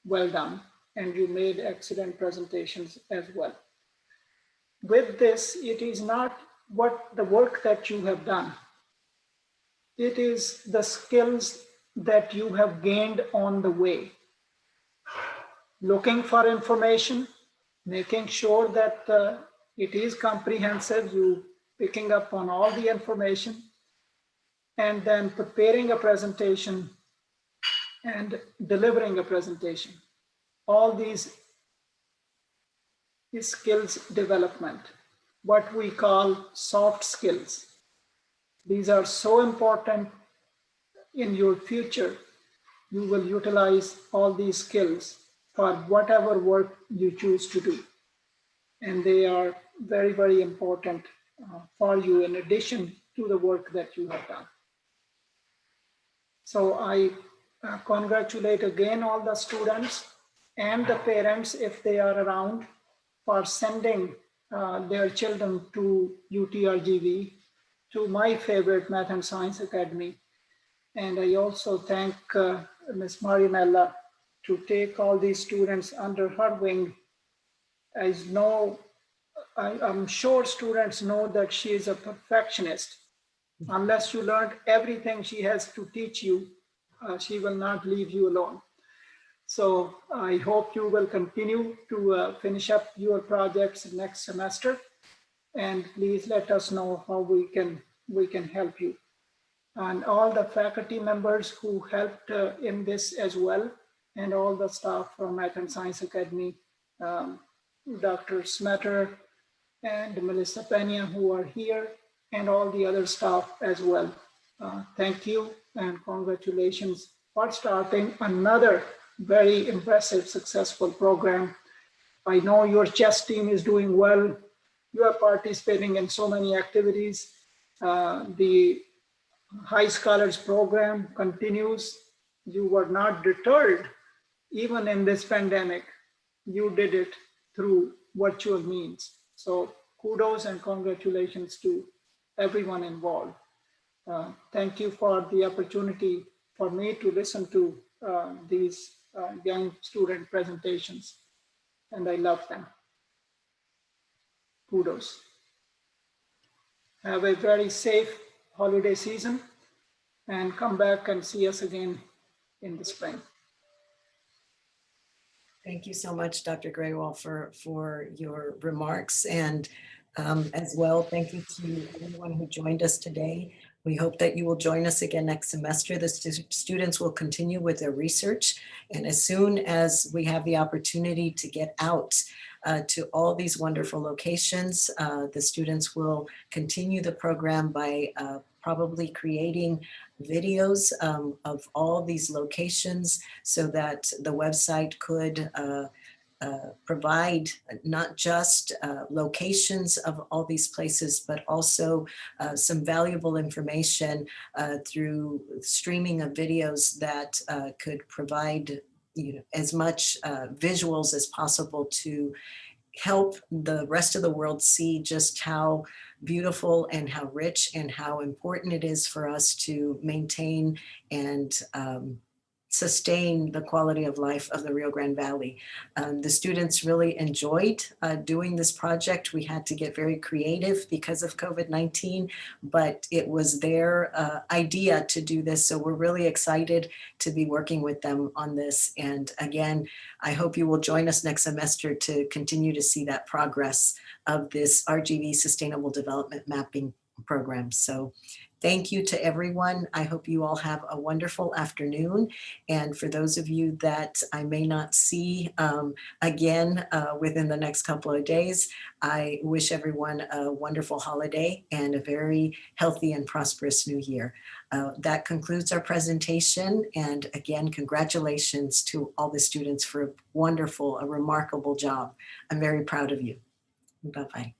well done. And you made excellent presentations as well. With this, it is not what the work that you have done. It is the skills that you have gained on the way. Looking for information, making sure that it is comprehensive, you picking up on all the information, and then preparing a presentation and delivering a presentation. All these is skills development, what we call soft skills. These are so important in your future. You will utilize all these skills for whatever work you choose to do. And they are very, very important for you in addition to the work that you have done. So I congratulate again all the students and the parents, if they are around, for sending their children to UTRGV, to my favorite Math and Science Academy. And I also thank Ms. Marianella to take all these students under her wing. I'm sure students know that she is a perfectionist. Unless you learned everything she has to teach you, she will not leave you alone. So I hope you will continue to finish up your projects next semester, and please let us know how we can help you. And all the faculty members who helped in this as well, and all the staff from Math and Science Academy, Dr. Smetter and Melissa Pena, who are here, and all the other staff as well. Thank you and congratulations for starting another very impressive, successful program. I know your chess team is doing well. You are participating in so many activities. The High Scholars program continues. You were not deterred, even in this pandemic. You did it through virtual means. So kudos and congratulations to everyone involved. Thank you for the opportunity for me to listen to these young student presentations, and I love them. Kudos. Have a very safe holiday season, and come back and see us again in the spring. Thank you so much, Dr. Graywall, for your remarks. And as well, thank you to everyone who joined us today. We hope that you will join us again next semester. The students will continue with their research. And as soon as we have the opportunity to get out to all these wonderful locations, the students will continue the program by probably creating videos of all these locations so that the website could provide not just locations of all these places, but also some valuable information through streaming of videos that could provide as much visuals as possible to help the rest of the world see just how beautiful and how rich and how important it is for us to maintain and sustain the quality of life of the Rio Grande Valley. The students really enjoyed doing this project. We had to get very creative because of COVID-19, but it was their idea to do this. So we're really excited to be working with them on this. And again, I hope you will join us next semester to continue to see that progress of this RGV Sustainable Development Mapping Program. So thank you to everyone. I hope you all have a wonderful afternoon. And for those of you that I may not see again within the next couple of days, I wish everyone a wonderful holiday and a very healthy and prosperous new year. That concludes our presentation. And again, congratulations to all the students for a remarkable job. I'm very proud of you. Bye-bye.